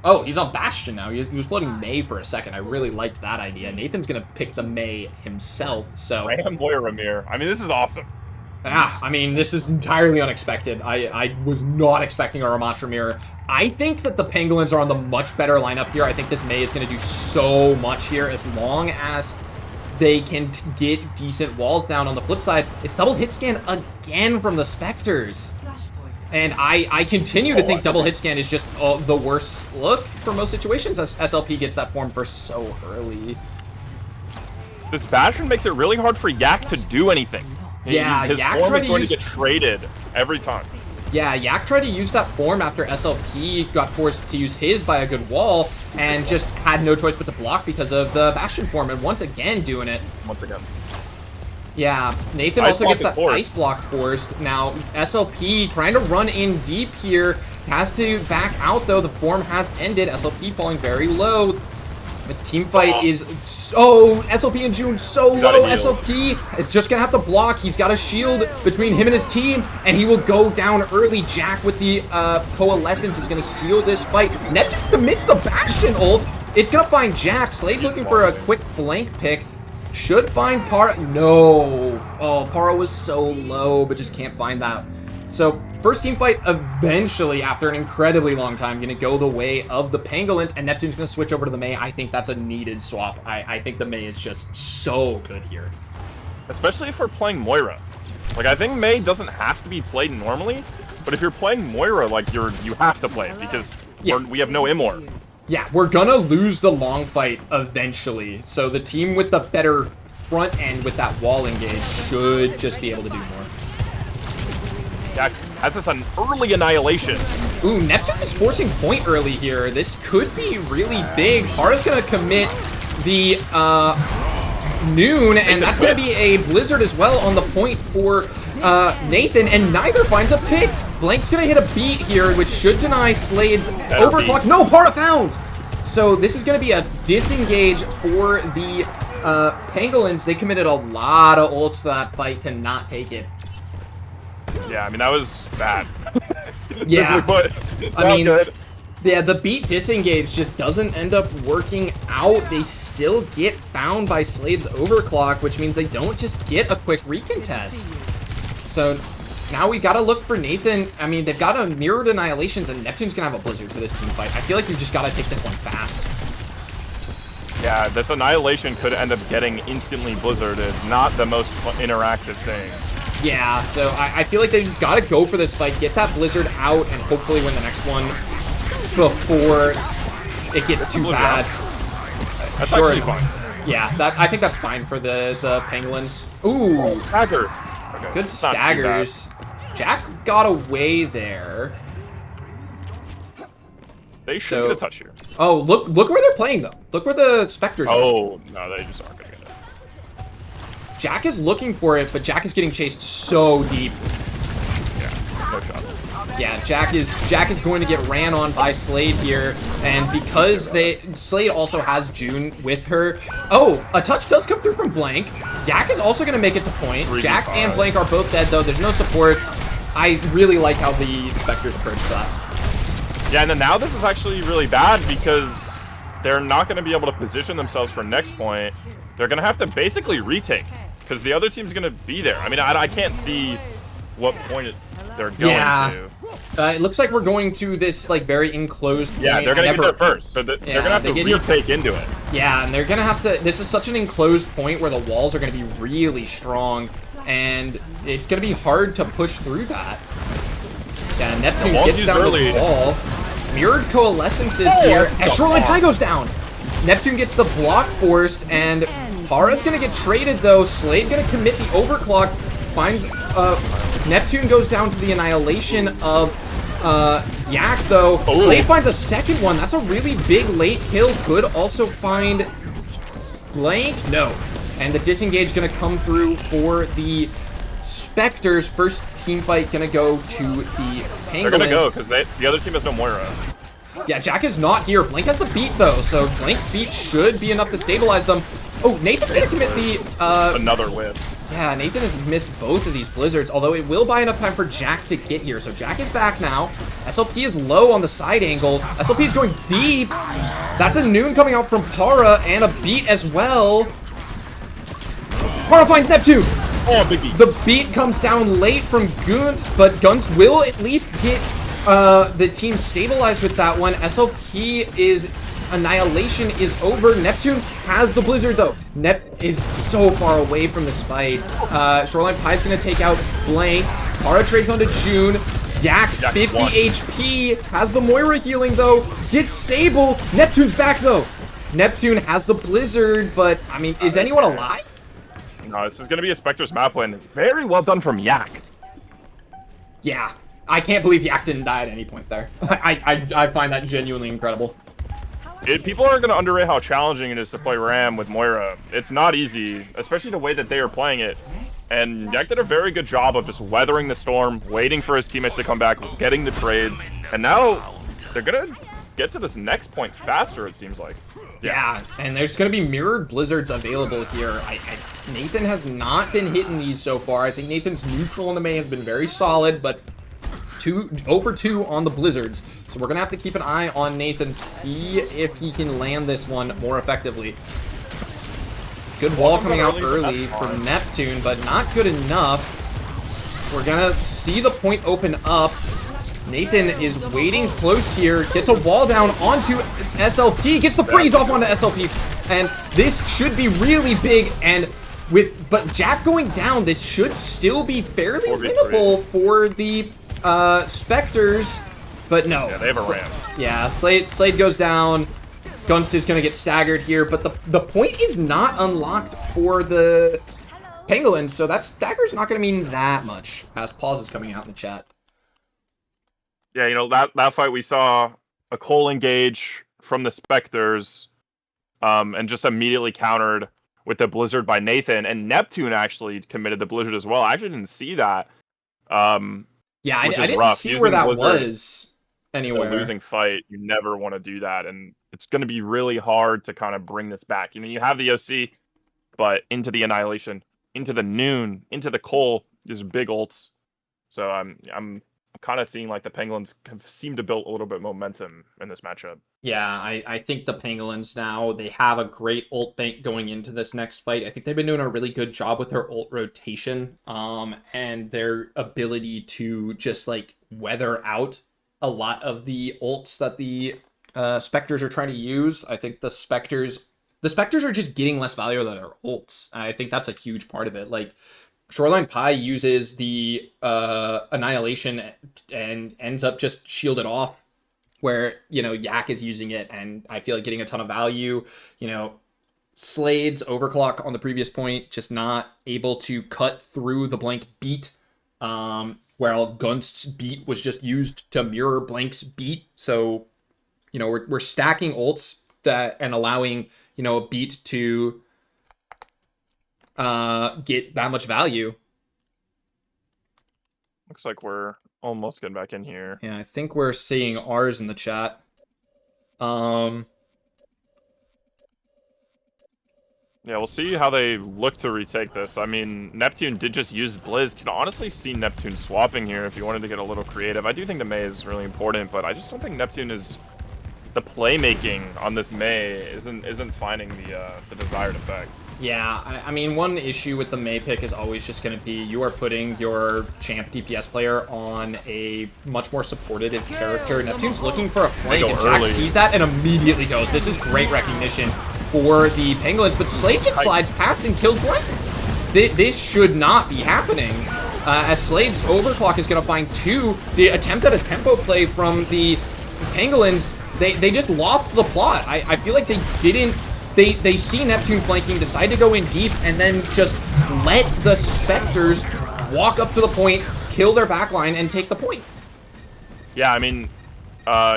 Oh, he's on Bastion now. He was floating Mei for a second. I really liked that idea. Nathan's going to pick the Mei himself, so... Ram Moira Ramir. I mean, this is awesome. I mean, this is entirely unexpected. I was not expecting a Ramatra mirror. I think that the Pangolins are on the much better lineup here. I think this Mei is going to do so much here as long as they can get decent walls down. On the flip side, it's double hit scan again from the Spectres. And I continue to think double hit scan is just the worst look for most situations as SLP gets that form burst so early. This Bastion makes it really hard for Yak to do anything. Yeah, his Yak form tried is to going use... to get traded every time. Yeah, Yak tried to use that form after SLP got forced to use his by a good wall and just had no choice but to block because of the Bastion form, and once again doing it. Once again. Yeah, Nathan also gets that ice block forced. Now, SLP trying to run in deep here. Has to back out, though. The form has ended. SLP falling very low. This team fight is so... SLP and June so low. SLP is just going to have to block. He's got a shield between him and his team, and he will go down early. Jack with the Coalescence is going to seal this fight. Neptune commits the Bastion ult. It's going to find Jack. Slade's looking for a quick flank pick. Should find Para. No. Oh, Para was so low, but just can't find that So, first team fight eventually, after an incredibly long time, going to go the way of the Pangolins, and Neptune's going to switch over to the Mei. I think that's a needed swap. I think the Mei is just so good here. Especially if we're playing Moira. Like, I think Mei doesn't have to be played normally, but if you're playing Moira, like, you have to play it, because we have no Immor. Yeah, we're going to lose the long fight eventually, so the team with the better front end with that wall engage should just be able to do more. Yeah, has this an early annihilation. Ooh, Neptune is forcing point early here. This could be really big. Hara's going to commit the Noon, and that's going to be a Blizzard as well on the point for Nathan, and neither finds a pick. Blank's going to hit a beat here, which should deny Slade's overclock. No, Hara found! So this is going to be a disengage for the Pangolins. They committed a lot of ults to that fight to not take it. Yeah, I mean, that was bad. Yeah. But I mean, good. yeah, the beat disengage just doesn't end up working out. They still get found by Slade's overclock, which means they don't just get a quick recontest. So now we gotta look for Nathan. I mean, they've got a mirrored annihilations, and Neptune's gonna have a Blizzard for this team fight. I feel like you just gotta take this one fast. Yeah, this annihilation could end up getting instantly Blizzarded. Not the most interactive thing. Yeah, so I feel like they've got to go for this fight, get that Blizzard out, and hopefully win the next one before it gets too bad. That's actually fine. Yeah, I think that's fine for the Pangolins. Ooh, Stagger. Okay, good staggers. Jack got away there. They should get a touch here. Oh, look where they're playing, though. Look where the Spectres are. Oh, no, they just aren't going to get it. Jack is looking for it, but Jack is getting chased so deep. Yeah, no shot. Yeah, Jack is going to get ran on by Slade here, and because Slade also has June with her. Oh, a touch does come through from Blank. Jack is also going to make it to point. Jack and Blank are both dead, though. There's no supports. I really like how the Spectres approach that. Yeah, and then now this is actually really bad because they're not going to be able to position themselves for next point. They're going to have to basically retake because the other team's going to be there. I mean, I can't see what point they're going to. It looks like we're going to this like very enclosed point. Yeah, they're going to get there first, so they're going to have to retake into it. Yeah, and they're going to have to. This is such an enclosed point where the walls are going to be really strong, and it's going to be hard to push through that. Yeah, Neptune gets down this wall. Mirrored Coalescences here, as Shoreline Pie goes down. Neptune gets the block forced, and Hara's going to get traded, though. Slade going to commit the overclock. Finds, Neptune goes down to the annihilation of Yak, though. Ooh. Slade finds a second one. That's a really big late kill. Could also find Blank. No. And the disengage going to come through for the Spectres. First team fight going to go to the Pangolins. They're going to go because the other team has no Moira. Yeah, Jack is not here. Blank has the beat, though, so Blank's beat should be enough to stabilize them. Oh, Nathan's going to commit the... another whip. Yeah, Nathan has missed both of these Blizzards, although it will buy enough time for Jack to get here. So Jack is back now. SLP is low on the side angle. SLP is going deep. That's a Noon coming out from Para and a beat as well. Para finds Neptune. Oh, biggie. The beat comes down late from Guns, but Guns will at least get the team stabilized with that one. SLP is... Annihilation is over. Neptune has the Blizzard, though. Nep is so far away from this fight. Shoreline Pie's going to take out Blank. Para trades onto June. Yak, 50 HP. Has the Moira healing, though. Gets stable. Neptune's back, though. Neptune has the Blizzard, but, I mean, is anyone alive? No, this is going to be a Spectres map win. Very well done from Yak. Yeah. I can't believe Yak didn't die at any point there. I find that genuinely incredible. People are going to underrate how challenging it is to play Ram with Moira. It's not easy, especially the way that they are playing it. And Yak did a very good job of just weathering the storm, waiting for his teammates to come back, getting the trades. And now they're going to get to this next point faster, it seems like. Yeah, and there's going to be mirrored Blizzards available here. Nathan has not been hitting these so far. I think Nathan's neutral on the Mei has been very solid, but 0 for 2 on the Blizzards. So we're going to have to keep an eye on Nathan, see if he can land this one more effectively. Good wall coming out early from Neptune, but not good enough We're gonna see the point open up. Nathan is waiting close here, gets a wall down onto SLP, gets the freeze off onto SLP, and this should be really big, and but Jack going down, this should still be fairly winnable for the Spectres, but no. Yeah, they have a ramp. Yeah, Slade goes down. Gunst is going to get staggered here, but the point is not unlocked for the Pangolins, so that stagger's not going to mean that much, as pause is coming out in the chat. Yeah, you know, that fight we saw a Cole engage from the Spectres, and just immediately countered with the Blizzard by Nathan, and Neptune actually committed the Blizzard as well. I actually didn't see that. Yeah, I didn't see where that was anywhere. In a losing fight, you never want to do that, and it's going to be really hard to kind of bring this back. You know, you have the OC, but into the Annihilation, into the Noon, into the Cole, these big ults. So I'm kind of seeing like the Pangolins have seemed to build a little bit of momentum in this matchup. Yeah, I think the Pangolins now, they have a great ult bank going into this next fight. I think they've been doing a really good job with their ult rotation, and their ability to just like weather out a lot of the ults that the Spectres are trying to use. I think the Spectres are just getting less value out of their ults. I think that's a huge part of it. Like, Shoreline Pie uses the Annihilation and ends up just shielded off, where, you know, Yak is using it, and I feel like getting a ton of value. You know, Slade's overclock on the previous point, just not able to cut through the blank beat, while Gunst's beat was just used to mirror Blank's beat. So, you know, we're stacking ults and allowing, you know, a beat to get that much value. Looks like we're almost getting back in here. Yeah, I think we're seeing ours in the chat. Yeah, we'll see how they look to retake this. I mean, Neptune did just use Blizz. Can honestly see Neptune swapping here if you wanted to get a little creative. I do think the Mei is really important, but I just don't think Neptune is... The playmaking on this Mei isn't finding the desired effect. Yeah, I mean, one issue with the Mei pick is always just going to be you are putting your champ DPS player on a much more supportive character. Neptune's looking for a flank, and Jack sees that and immediately goes. This is great recognition for the Pangolins, but Slade just slides past and kills Blank. This should not be happening, as Slade's overclock is going to find two. The attempt at a tempo play from the Pangolins, they just lost the plot. I feel like they didn't... They see Neptune flanking, decide to go in deep, and then just let the Spectres walk up to the point, kill their backline, and take the point. Yeah, I mean,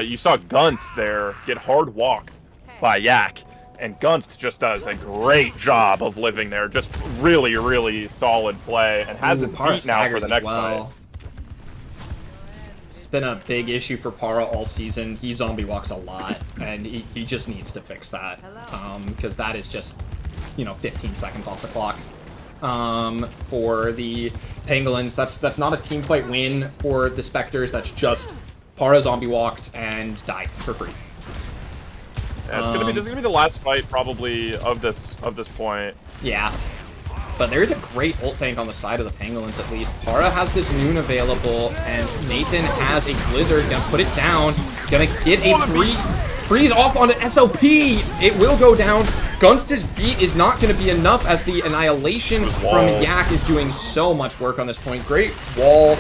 you saw Gunst there get hard walked by Yak, and Gunst just does a great job of living there. Just really, really solid play, and has his beat now for the next fight. It's been a big issue for Para all season. He zombie walks a lot, and he just needs to fix that, because that is just, you know, 15 seconds off the clock. For the Pangolins, that's not a team fight win for the Spectres. That's just Para zombie walked and died for free. Yeah, this is gonna be the last fight probably of this point. Yeah. But there's a great ult bank on the side of the Pangolins, at least. Para has this Noon available, and Nathan has a Blizzard. Gonna put it down. Gonna get a freeze off onto SLP. It will go down. Gunst's beat is not gonna be enough, as the Annihilation from Yak is doing so much work on this point. Great wall.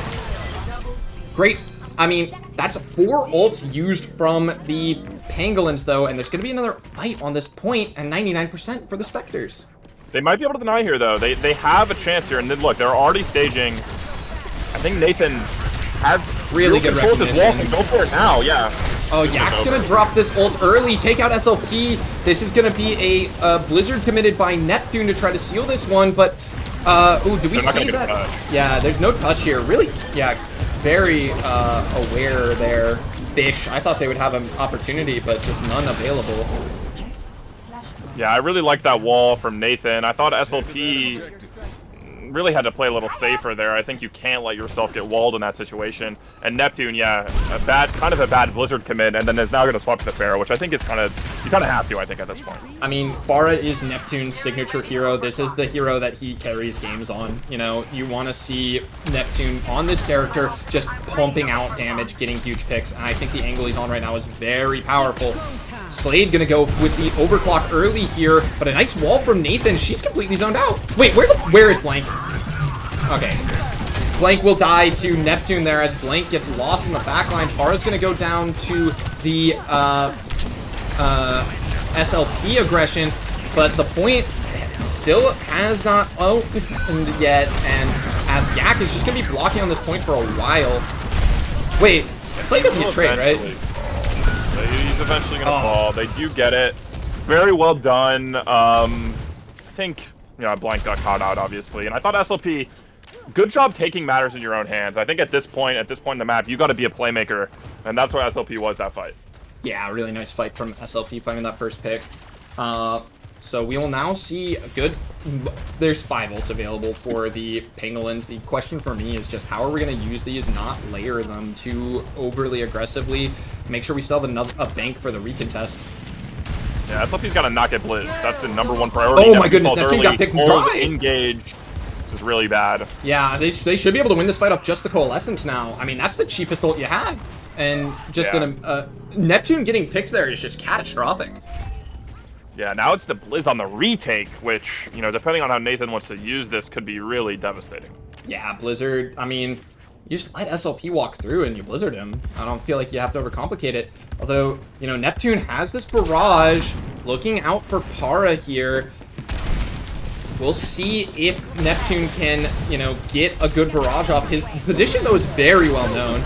Great. I mean, that's 4 ults used from the Pangolins, though, and there's gonna be another fight on this point, and 99% for the Spectres. They might be able to deny here, though. They have a chance here, and then look, they're already staging. I think Nathan has really good recognition. Go for it now, yeah. Oh, Yak's gonna drop this ult early, take out SLP. This is gonna be a Blizzard committed by Neptune to try to seal this one, but ooh, did we see that? Yeah, there's no touch here. Really, yeah, very aware there. Fish. I thought they would have an opportunity, but just none available. Yeah, I really like that wall from Nathan. I thought SLP really had to play a little safer there. I think you can't let yourself get walled in that situation. And Neptune, yeah, kind of a bad Blizzard commit, and then is now going to swap to the Pharaoh, which I think is you kind of have to, I think, at this point. I mean, Pharah is Neptune's signature hero. This is the hero that he carries games on. You know, you want to see Neptune on this character just pumping out damage, getting huge picks, and I think the angle he's on right now is very powerful. Slade gonna go with the overclock early here, but a nice wall from Nathan. She's completely zoned out. Wait, where is Blank? Okay. Blank will die to Neptune there as Blank gets lost in the backline. Pharah's gonna go down to the SLP aggression, but the point still has not opened yet, and as Yak is just gonna be blocking on this point for a while. Wait, Slade doesn't get trade, right? He's eventually gonna fall. They do get it. Very well done. I think, you know, Blank got caught out, obviously, and I thought SLP, good job taking matters in your own hands. I think at this point in the map, you got to be a playmaker, and that's what SLP was that fight. Yeah, really nice fight from SLP finding that first pick. So we will now see a good... There's 5 ults available for the Pangolins. The question for me is just how are we going to use these, not layer them too overly aggressively. Make sure we still have a bank for the recontest. Yeah, SLP's got to not get blitz. That's the #1 priority. Oh my goodness, Neptune got picked dry. Engage. This is really bad. Yeah, they should be able to win this fight off just the Coalescence now. I mean, that's the cheapest ult you had. And just Neptune getting picked there is just catastrophic. Yeah, now it's the Blizz on the retake, which, you know, depending on how Nathan wants to use this, could be really devastating. Yeah, Blizzard, I mean, you just let SLP walk through and you Blizzard him. I don't feel like you have to overcomplicate it. Although, you know, Neptune has this barrage, looking out for Pharah here. We'll see if Neptune can, you know, get a good barrage off. His position, though, is very well known.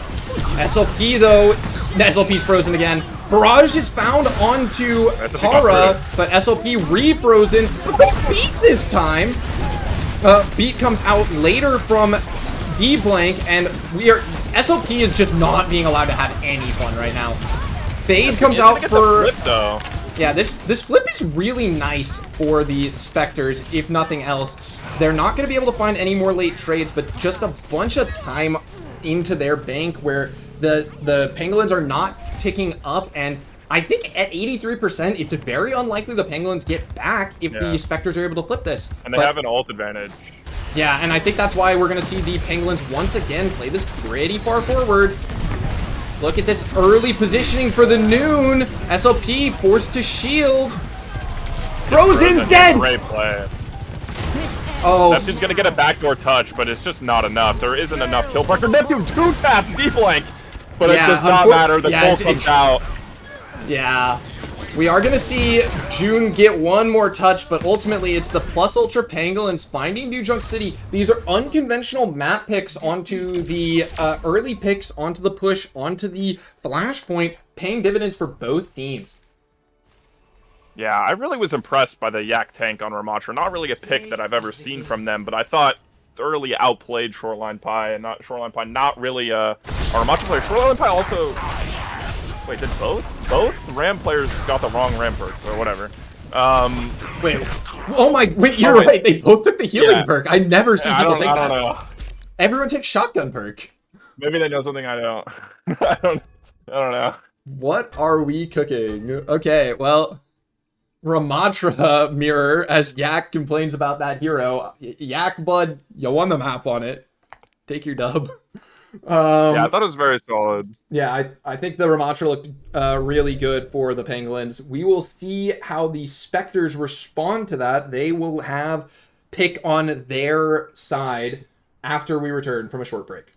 SLP, though, SLP's frozen again. Barrage is found onto Pharah, but SLP re-frozen, but they beat this time. Beat comes out later from D-Blank, and SLP is just not being allowed to have any fun right now. Fade comes out for... Flip, though. Yeah, this flip is really nice for the Spectres, if nothing else. They're not going to be able to find any more late trades, but just a bunch of time into their bank where the Pangolins are not ticking up, and I think at 83%, it's very unlikely the Pangolins get back if the Spectres are able to flip this. And they have an ult advantage. Yeah, and I think that's why we're going to see the Pangolins once again play this pretty far forward. Look at this early positioning for the Noon. SLP forced to shield. Frozen dead! Great play. Oh, Neptune's gonna get a backdoor touch, but it's just not enough. There isn't enough kill pressure. Neptune 2-taps D-Blank, but it does not matter. The goal comes out. Yeah. We are going to see June get one more touch, but ultimately it's the Plus Ultra Pangolins finding New Junk City. These are unconventional map picks onto the early picks, onto the push, onto the Flashpoint, paying dividends for both teams. Yeah, I really was impressed by the Yak tank on Ramatra. Not really a pick that I've ever seen from them, but I thought thoroughly outplayed Shoreline Pie, and not really a Ramatra player. Shoreline Pie also... Wait, did both? Both Ram players got the wrong Ram perk, or whatever. Wait, oh my, wait, you're right. They both took the healing perk. I've never seen people take that. I don't know. Everyone takes shotgun perk. Maybe they know something I don't. I don't know. What are we cooking? Okay, well, Ramatra mirror, as Yak complains about that hero. Yak, bud, you won the map on it. Take your dub. Yeah, I thought it was very solid. Yeah, I think the Ramatra looked really good for the Pangolins. We will see how the Spectres respond to that. They will have pick on their side after we return from a short break.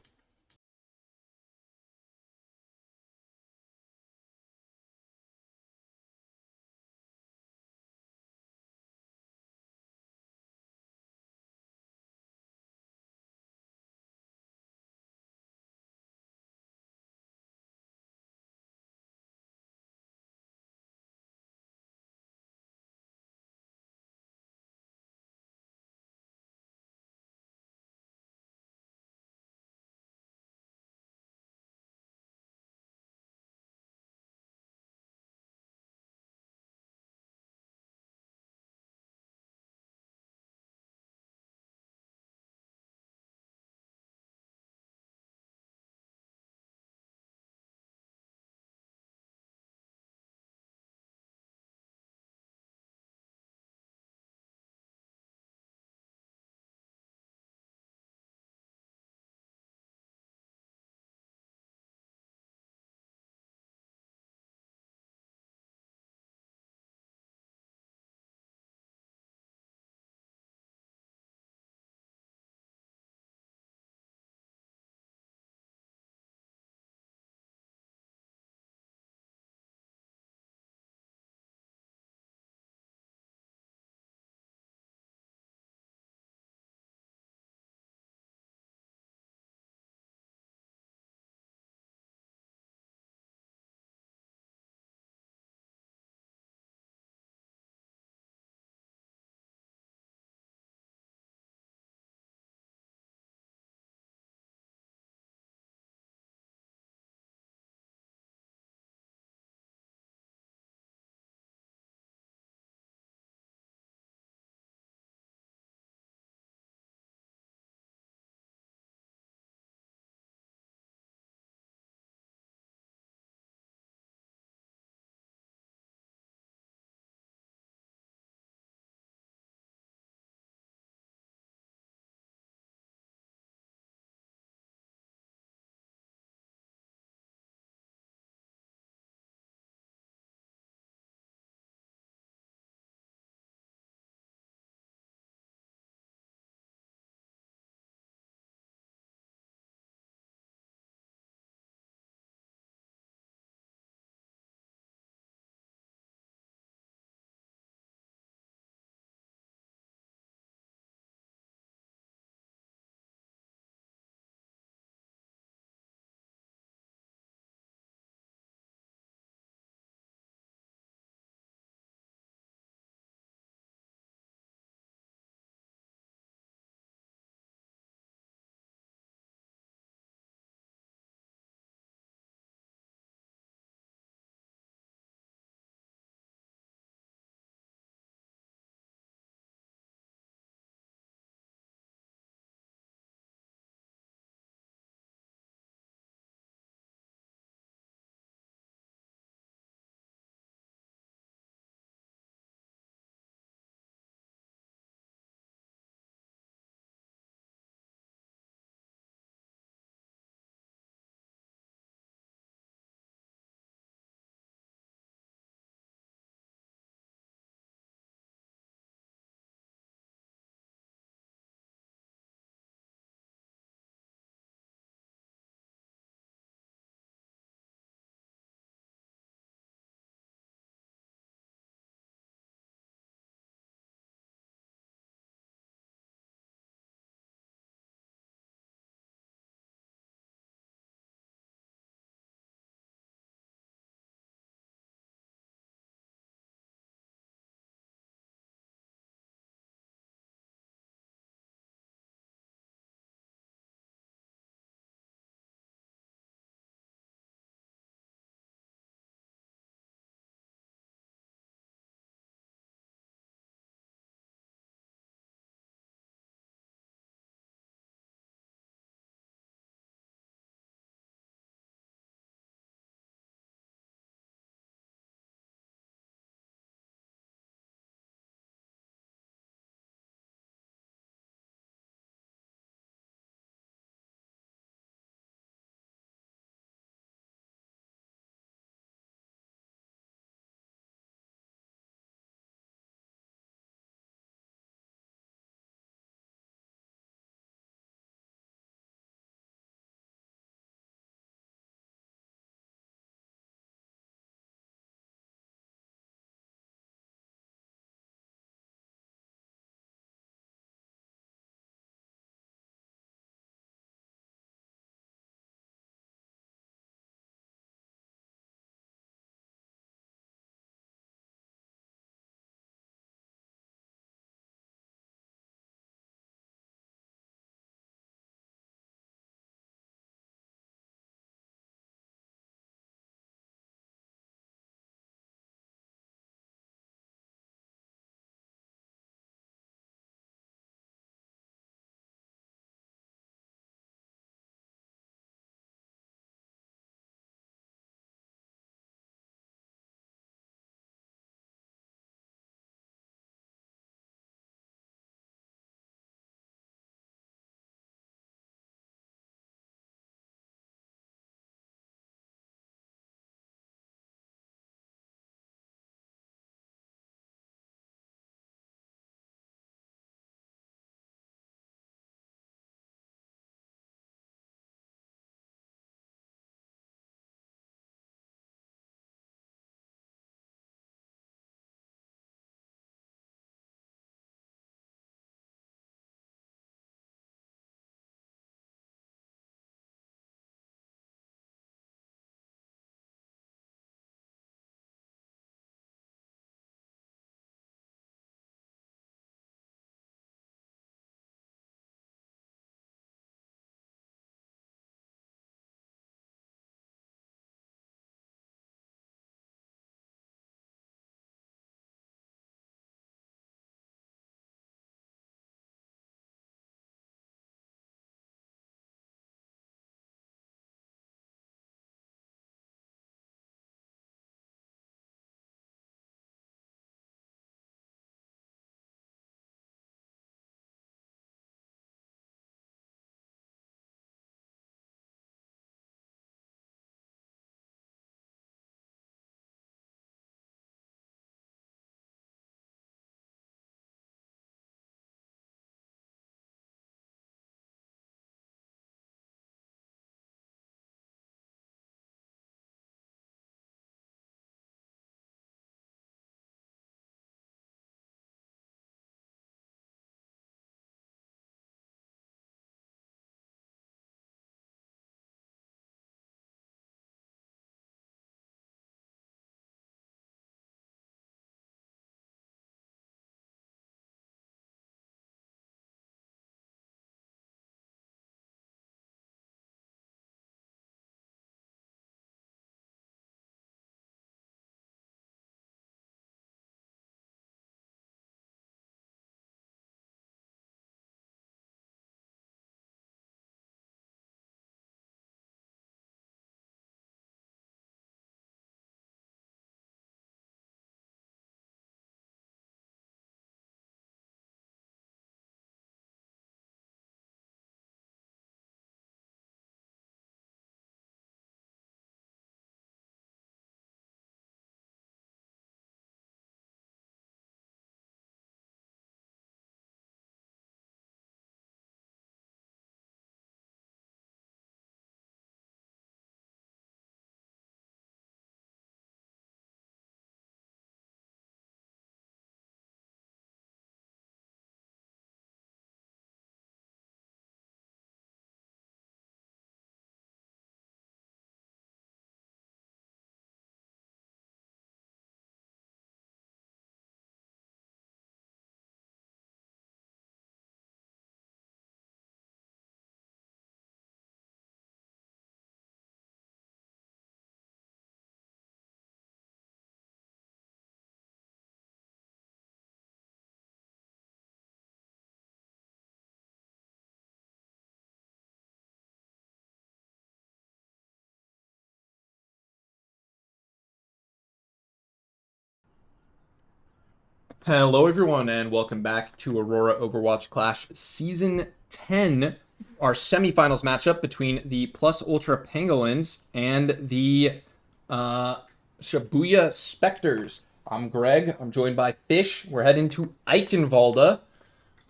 Hello everyone and welcome back to Aurora Overwatch Clash Season 10, our semifinals matchup between the Plus Ultra Pangolins and the Shibuya Spectres. I'm Greg, I'm joined by Fish, we're heading to Eichenwalde.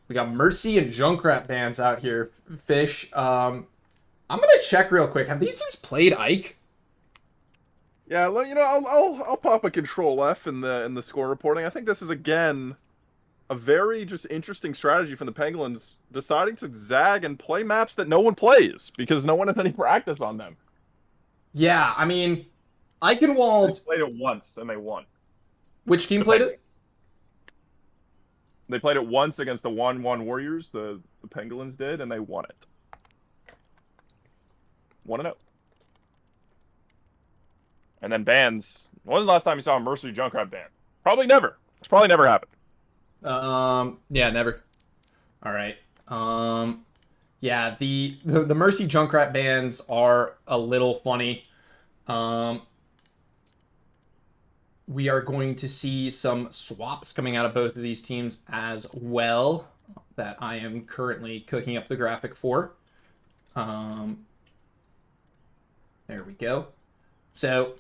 We got Mercy and Junkrat bands out here. Fish, I'm gonna check real quick, have these teams played Ike? Yeah, I'll pop a control F in the score reporting. I think this is again a very just interesting strategy from the Pangolins, deciding to zag and play maps that no one plays because no one has any practice on them. Yeah, I mean, They Eichenwalde. played it once and they won. Which team The played it? Penguins. They played it once against the 1-1 Warriors, the Pangolins did, and they won it. 1-0. And then bans. When was the last time you saw a Mercy Junkrat ban? Probably never. It's probably never happened. Yeah, never. All right. Yeah, the Mercy Junkrat bans are a little funny. We are going to see some swaps coming out of both of these teams as well that I am currently cooking up the graphic for. There we go. So,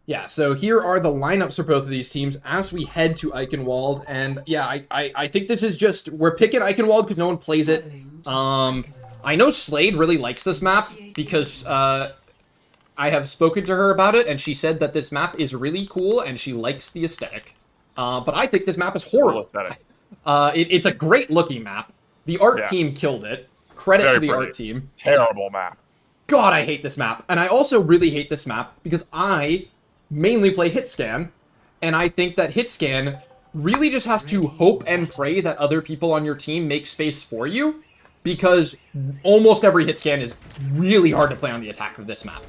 yeah, so here are the lineups for both of these teams as we head to Eichenwalde. And yeah, I think this is just, we're picking Eichenwalde because no one plays it. I know Slade really likes this map because I have spoken to her about it and she said that this map is really cool and she likes the aesthetic. But I think this map is horrible. It's a great looking map. The art team killed it. Credit Very to the pretty. art team. Terrible map. God, I hate this map. And I also really hate this map because I mainly play Hitscan, and I think that Hitscan really just has to hope and pray that other people on your team make space for you, because almost every Hitscan is really hard to play on the attack of this map.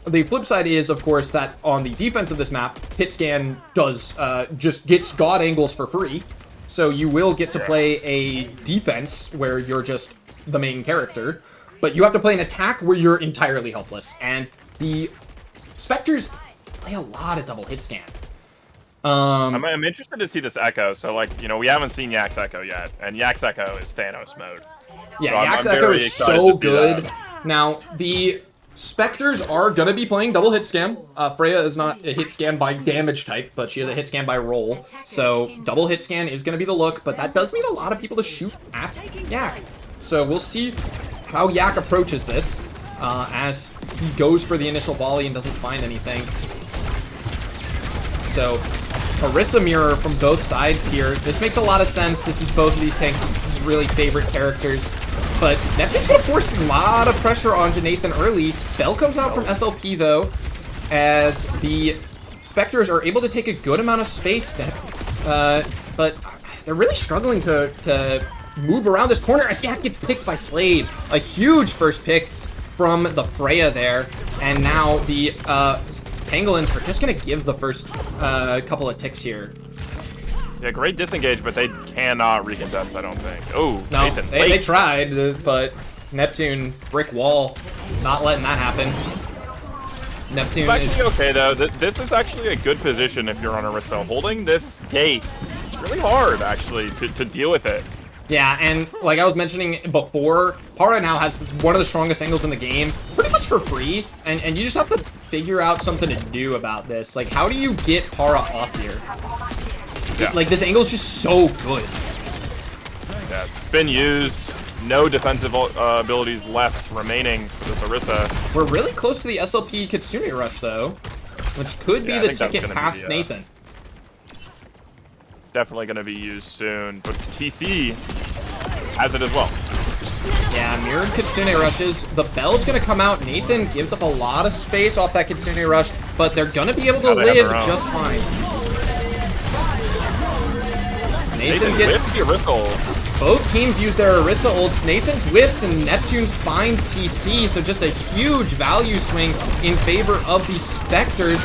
The flip side is, of course, that on the defense of this map, Hitscan does just gets god angles for free, so you will get to play a defense where you're just the main character, but you have to play an attack where you're entirely helpless, and the Spectres play a lot of double hit scan. I'm interested to see this Echo. So, like, you know, we haven't seen Yak's Echo yet, and Yak's Echo is Thanos mode. Yeah, So I'm Yak's Echo very is excited so to see good. that. Now, the Spectres are going to be playing double hit scan. Freya is not a hit scan by damage type, but she is a hit scan by roll. So, double hit scan is going to be the look, but that does mean a lot of people to shoot at Yak. So, we'll see how Yak approaches this as he goes for the initial volley and doesn't find anything. So, Orisa mirror from both sides here. This makes a lot of sense. This is both of these tanks' really favorite characters. But Neptune's going to force a lot of pressure onto Nathan early. Bell comes out from SLP, though, as the Spectres are able to take a good amount of space. But they're really struggling to move around this corner as Yak gets picked by Slade. A huge first pick from the Freya there. And now the Pangolins are just going to give the first couple of ticks here. Yeah, great disengage, but they cannot recontest, I don't think. Oh, No, Nathan, they tried, but Neptune, brick wall, not letting that happen. Neptune It's is... actually okay, though. This is actually a good position if you're on Orisa. Holding this gate is really hard, actually, to deal with it. Yeah, and like I was mentioning before, Para now has one of the strongest angles in the game, pretty much for free, and you just have to figure out something to do about this. Like, how do you get Para off here? Yeah. Like, this angle is just so good. Yeah, it's been used. No defensive abilities left remaining for this Orisa. We're really close to the SLP Kitsune Rush, though, which could be Yeah, I the think that's ticket gonna be past the, Nathan. Definitely going to be used soon, but TC has it as well. Yeah, mirrored Kitsune rushes. The Bell's gonna come out. Nathan gives up a lot of space off that Kitsune rush, but they're gonna be able to Now they have live their own. just fine. Nathan Nathan gets... with the Orisa. Both teams use their Orisa ults. Nathan's whiffs and Neptune's finds TC, so just a huge value swing in favor of the Spectres.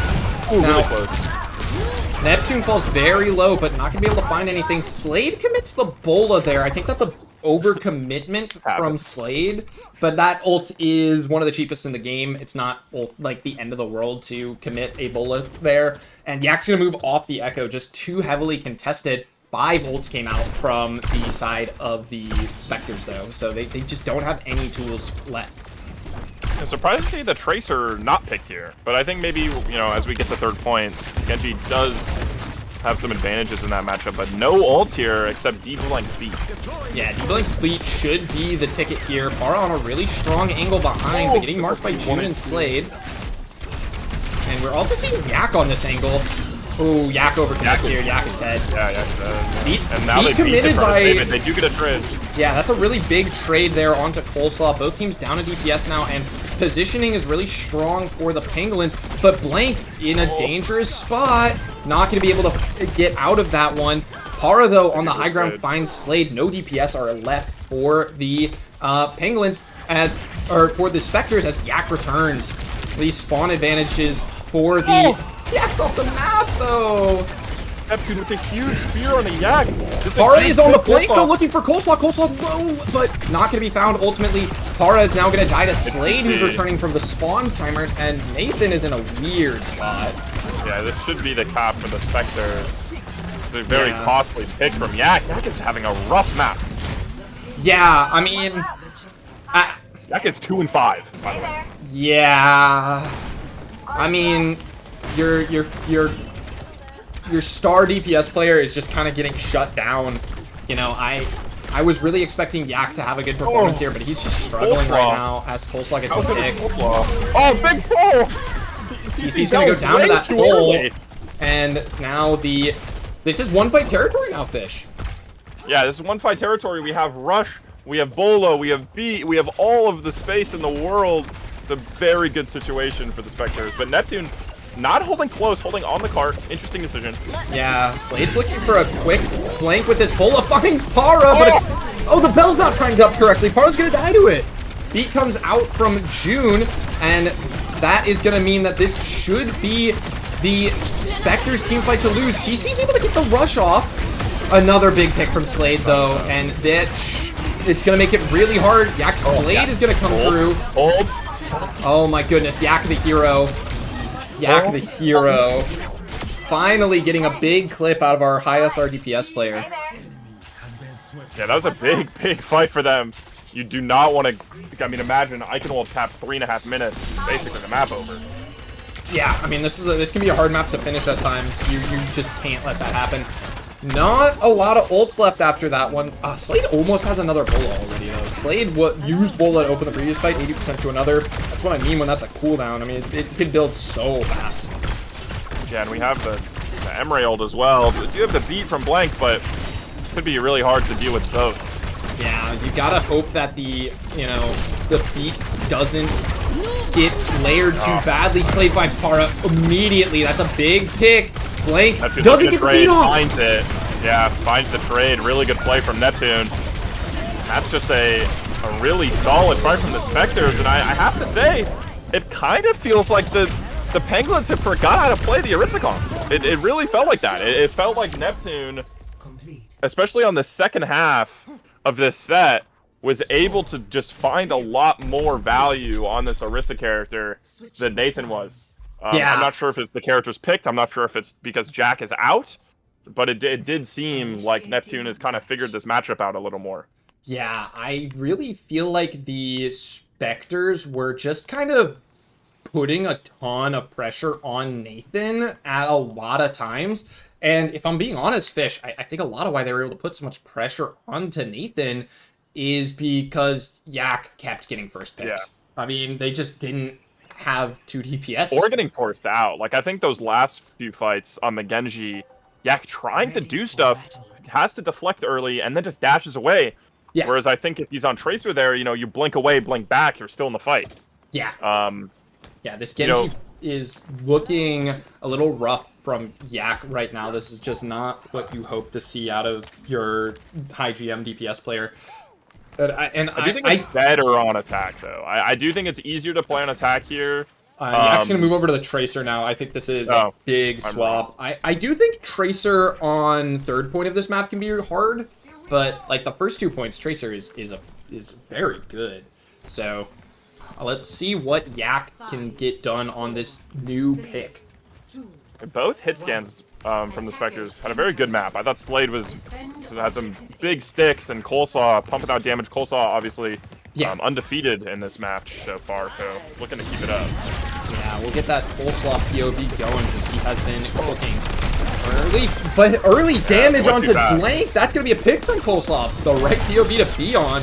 Ooh, Now, really close. Neptune falls very low, but not gonna be able to find anything. Slade commits the Bola there. I think that's a overcommitment from Slade, but that ult is one of the cheapest in the game. It's not like the end of the world to commit a bullet there. And Yak's going to move off the Echo, just too heavily contested. 5 ults came out from the side of the Spectres, though, so they just don't have any tools left. I'm surprised to see the Tracer not picked here, but I think maybe, as we get to third point, Genji does have some advantages in that matchup, but no ults here except Deep Blank's beat. Yeah, Deep Blank's beat should be the ticket here. Para on a really strong angle behind, but getting marked by June and Slade. And we're also seeing Yak on this angle. Oh, Yak overcommits here. Yak is dead. Yeah. Beat, And now beat they beat the committed by... They do get a trade. Yeah, that's a really big trade there onto Coleslaw. Both teams down to DPS now, and positioning is really strong for the Pangolins, but Blank in a dangerous spot. Not going to be able to get out of that one. Para, though, on the high ground finds Slade. No DPS are left for the Pangolins, or for the Spectres as Yak returns. These spawn advantages for the... Yak's off the map, though. Neptune with a huge spear on a Yak. Para is on the flank, though, looking for Coleslaw. Coleslaw low, but not going to be found. Ultimately, Para is now going to die to Slade, who's returning from the spawn timer, and Nathan is in a weird spot. Yeah, this should be the cap for the Spectres. It's a very costly pick from Yak. Yak is having a rough map. Yeah, I mean... Yak is 2 and 5, by the way. Yeah... I mean... Your star DPS player is just kind of getting shut down. I was really expecting Yak to have a good performance here, but he's just struggling right now as Coleslaw gets the pick. Oh, big pull! TC's gonna go down to that pull, and now this is one fight territory now, Fish. Yeah, this is one fight territory. We have Rush, we have Bolo, we have Beat, we have all of the space in the world. It's a very good situation for the Spectres, but Neptune not holding close, holding on the cart. Interesting decision. Yeah, Slade's looking for a quick flank with this Bola, finds Para, but the bell's not timed up correctly. Para's gonna die to it. Beat comes out from June, and that is gonna mean that this should be the Spectres team fight to lose. TC's able to get the rush off. Another big pick from Slade, though, and it's gonna make it really hard. Yak's blade is gonna come through. Oh my goodness, Yak the hero. Yak the hero. Finally getting a big clip out of our high SR DPS player. Yeah, that was a big fight for them. You do not want to... I mean, imagine Eichenwald tapped 3.5 minutes. Basically the map over. Yeah, I mean, this can be a hard map to finish at times. You just can't let that happen. Not a lot of ults left after that one. Slade almost has another Bola already, though. Slade used Bola to open the previous fight, 80% to another. That's what I mean when that's a cooldown. I mean, it can build so fast. Yeah, and we have the Emerald as well. We do have the beat from Blank, but it could be really hard to deal with both. Yeah, you gotta hope that the beat doesn't get layered too badly. Slade finds Para immediately. That's a big pick. Blank doesn't get the beat off. Finds it. Yeah, finds the trade. Really good play from Neptune. That's just a really solid fight from the Spectres, and I have to say, it kind of feels like the Pangolins have forgot how to play the Arisicon. It really felt like that. It felt like Neptune, especially on the second half of this set, was able to just find a lot more value on this Orisa character than Nathan was. Yeah. I'm not sure if it's the characters picked. I'm not sure if it's because Jack is out, but it did seem like Neptune has kind of figured this matchup out a little more. Yeah, I really feel like the Spectres were just kind of putting a ton of pressure on Nathan at a lot of times. And if I'm being honest, Fish, I think a lot of why they were able to put so much pressure onto Nathan is because Yak kept getting first picks. Yeah. I mean, they just didn't have 2 DPS. Or getting forced out. Like, I think those last few fights on the Genji, Yak trying to do stuff, has to deflect early, and then just dashes away. Yeah. Whereas I think if he's on Tracer there, you blink away, blink back, you're still in the fight. Yeah. Yeah, this Genji is looking a little rough from Yak right now. This is just not what you hope to see out of your high GM DPS player. I do think it's better on attack, though. I do think it's easier to play on attack here. Yak's going to move over to the Tracer now. I think this is a big swap. I do think Tracer on third point of this map can be hard. but like the first 2 points, Tracer is very good. So let's see what Yak can get done on this new pick. Both hit scans from the Spectres had a very good map. I thought Slade had some big sticks, and Coleslaw pumping out damage. Coleslaw obviously undefeated in this match so far, so looking to keep it up. Yeah, we'll get that Coleslaw POV going because he has been cooking early, but early damage onto Blank. That's going to be a pick from Coleslaw. The right POV to be on.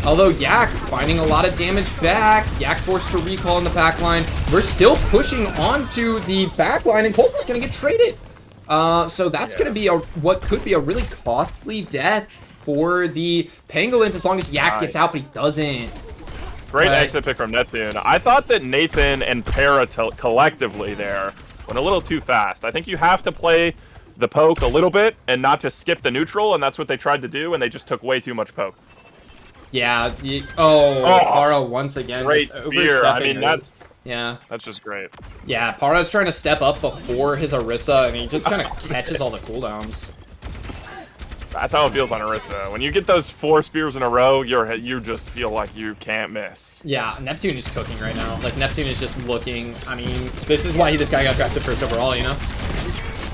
Although Yak finding a lot of damage back. Yak forced to recall in the backline. We're still pushing onto the backline, and Coleslaw's going to get traded. So that's going to be what could be a really costly death for the Pangolins as long as Yak gets out, but he doesn't. Great exit pick from Neptune. I thought that Nathan and Para collectively there went a little too fast. I think you have to play the poke a little bit and not just skip the neutral, and that's what they tried to do, and they just took way too much poke. Yeah. Para once again. Great spear. I mean, that's just great. Yeah, Para's trying to step up before his Orisa, and he just kind of catches all the cooldowns. That's how it feels on Orisa. When you get those 4 spears in a row, you just feel like you can't miss. Yeah, Neptune is cooking right now. Like, Neptune is just looking... I mean, this is why this guy got drafted first overall, you know?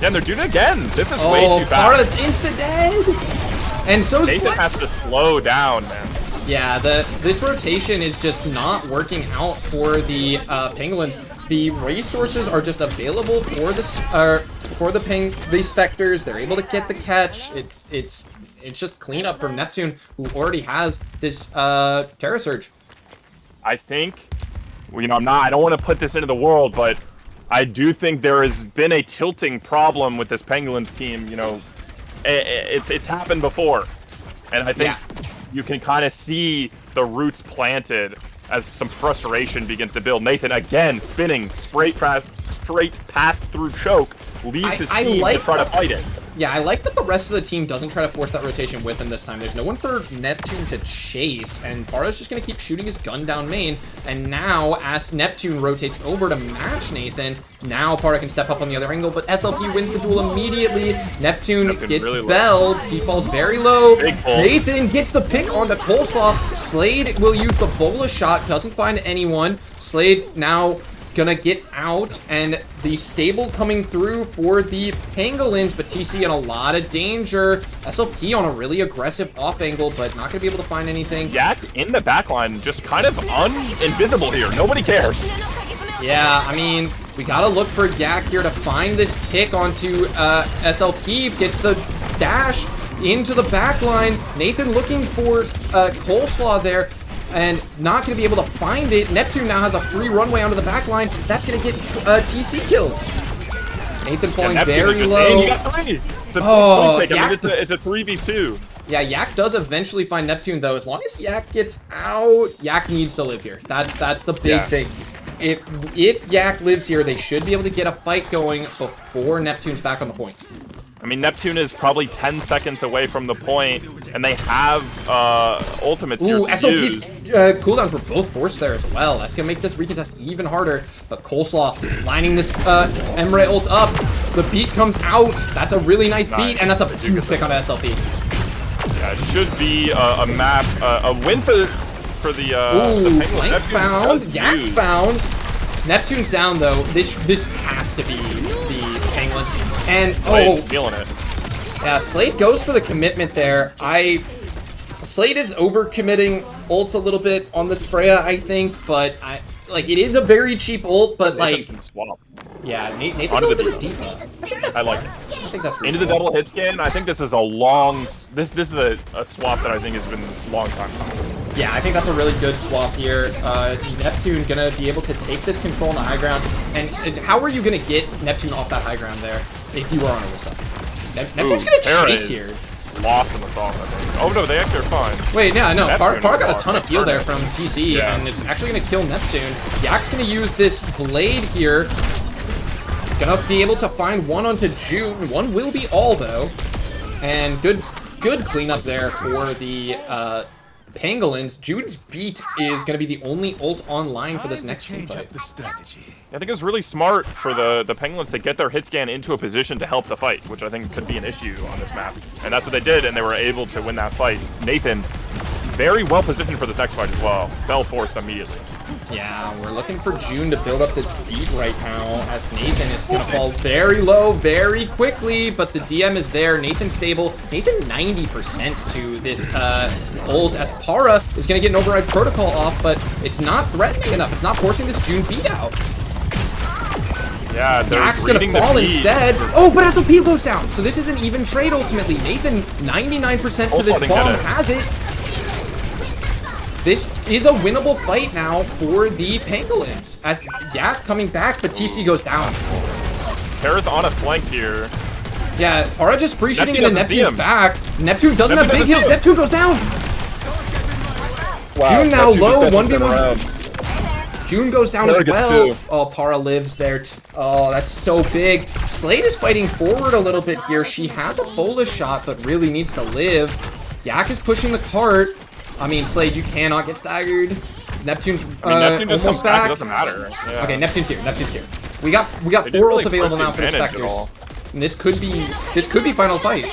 Yeah, and they're doing it again. This is way too fast. Para's insta-dead! And so's Nathan has to slow down, man. Yeah, this rotation is just not working out for the Pangolins. The resources are just available for the Spectres. They're able to get the catch. It's just cleanup from Neptune, who already has this Terra Surge. I think, I don't want to put this into the world, but I do think there has been a tilting problem with this Pangolins team. It's happened before, and I think you can kind of see the roots planted as some frustration begins to build. Nathan again spinning straight path through choke, leaves his team to try to fight it. Yeah, I like that the rest of the team doesn't try to force that rotation with him this time. There's no one for Neptune to chase, and Para's just going to keep shooting his gun down main. And now, as Neptune rotates over to match Nathan, now Para can step up on the other angle, but SLP wins the duel immediately. Neptune gets really belled. He falls very low. Nathan gets the pick on the Coleslaw. Slade will use the bola shot, doesn't find anyone. Slade now gonna get out, and the stable coming through for the Pangolins, but TC in a lot of danger. SLP on a really aggressive off angle, but not gonna be able to find anything. Yak in the backline, just kind of invisible here. Nobody cares. Yeah, I mean, we gotta look for Yak here to find this pick onto SLP. Gets the dash into the backline. Nathan looking for Coleslaw there, and not going to be able to find it. Neptune now has a free runway onto the back line. That's going to get TC killed. Nathan falling very low. He got 3. It's a 3v2. Yeah, Yak does eventually find Neptune, though. As long as Yak gets out, Yak needs to live here. That's the big thing. If Yak lives here, they should be able to get a fight going before Neptune's back on the point. I mean, Neptune is probably 10 seconds away from the point, and they have ultimates here to SLP's use. cooldowns were both forced there as well. That's going to make this recontest even harder. But Coleslaw lining this Emre ult up. The beat comes out. That's a really nice beat, and that's a huge pick on SLP. Yeah, it should be a map, a win for the Blank found. Yak found. Neptune's down, though. This has to be the Pangolins. And feeling it. Yeah, Slade goes for the commitment there. Slade is overcommitting ults a little bit on this Freya, I think, but it is a very cheap ult, but swap. Yeah, Nathan goes for the default. I like it. I think that's into the double hit scan. I think this is a long. This is a swap that I think has been a long time coming. Yeah, I think that's a really good swap here. Neptune gonna be able to take this control on the high ground. And how are you gonna get Neptune off that high ground there if you were on Orisa? Neptune's gonna chase here. Lost in the song, I think. Oh no, they actually are fine. Wait, yeah, no, Par got a ton of heal there from TC, and is actually gonna kill Neptune. Yak's gonna use this blade here. Gonna be able to find one onto June. One will be all though. And good cleanup there for the Pangolins, Jude's beat is going to be the only ult online for this next team fight. I think it's really smart for the Pangolins to get their hit scan into a position to help the fight, which I think could be an issue on this map. And that's what they did, and they were able to win that fight. Nathan, very well positioned for this next fight as well. Fell forced immediately. Yeah, we're looking for June to build up this beat right now, as Nathan is going to fall very low very quickly, but the DM is there. Nathan's stable. Nathan 90% to this ult, as Para is going to get an override protocol off, but it's not threatening enough. It's not forcing this June beat out. Yeah, they're Jack's going to reading the fall beat. instead. Oh, but SOP goes down, so this is an even trade ultimately. Nathan, 99% to this bomb, has it. This is a winnable fight now for the Pangolins. As Yak coming back, but TC goes down. Terra's on a flank here. Yeah, Para just free shooting into Neptune Neptune's doesn't back. Neptune doesn't have big doesn't heals. see him. Neptune goes down. Wow, June now Neptune low, just doesn't turn 1v1. around. June goes down Para as gets well. two. Oh, Para lives there. Oh, that's so big. Slade is fighting forward a little bit here. She has a bolus shot, but really needs to live. Yak is pushing the cart. I mean, Slade, you cannot get staggered. Neptune's Neptune just comes almost back. It back. doesn't matter. Yeah. Okay, Neptune's here. Neptune's here. We got They 4 didn't really ults available push now for the advantage at Spectres. all. And this could be final fight.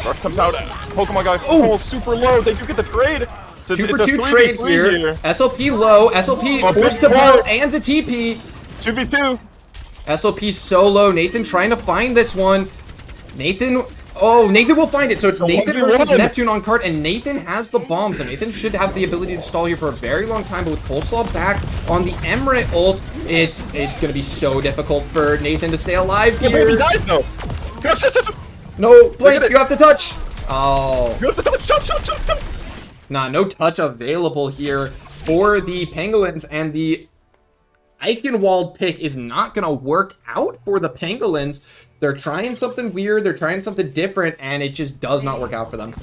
Rush comes out. Pokemon guy falls super low. They do get the trade. So 2 it's for a 2 3v3 trade here. SLP low. SLP Oh, forced big to ball wall. and a TP. 2v2. SLP solo. Nathan trying to find this one. Nathan. Oh, Nathan will find it. So it's Nathan 1v1. versus Neptune on cart, and Nathan has the bomb. So Nathan should have the ability to stall here for a very long time. But with Coleslaw back on the Emirate ult, it's going to be so difficult for Nathan to stay alive Yeah, baby here. dies though. Touch. No, Blake, it. you have to touch. Oh. You have to touch. Nah, no touch available here for the Pangolins, and the Eichenwald pick is not going to work out for the Pangolins. They're trying something weird, they're trying something different, and it just does not work out for them.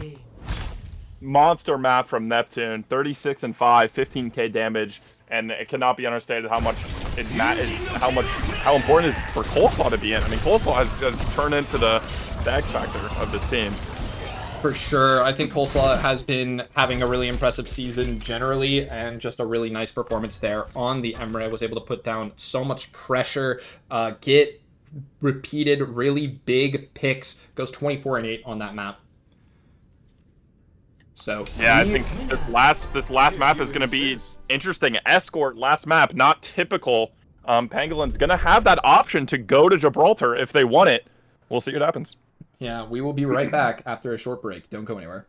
Monster map from Neptune. 36 and 5, 15k damage, and it cannot be understated how much how important it is for Coleslaw to be in. I mean, Coleslaw has turned into the X factor of this team. For sure. I think Coleslaw has been having a really impressive season generally, and just a really nice performance there on the Emirate. Was able to put down so much pressure, get repeated really big picks, goes 24 and 8 on that map. So Yeah, I think this last map is going to be interesting. Escort last map, not typical. Pangolin's going to have that option to go to Gibraltar if they want it. We'll see what happens. Yeah, we will be right back after a short break. Don't go anywhere.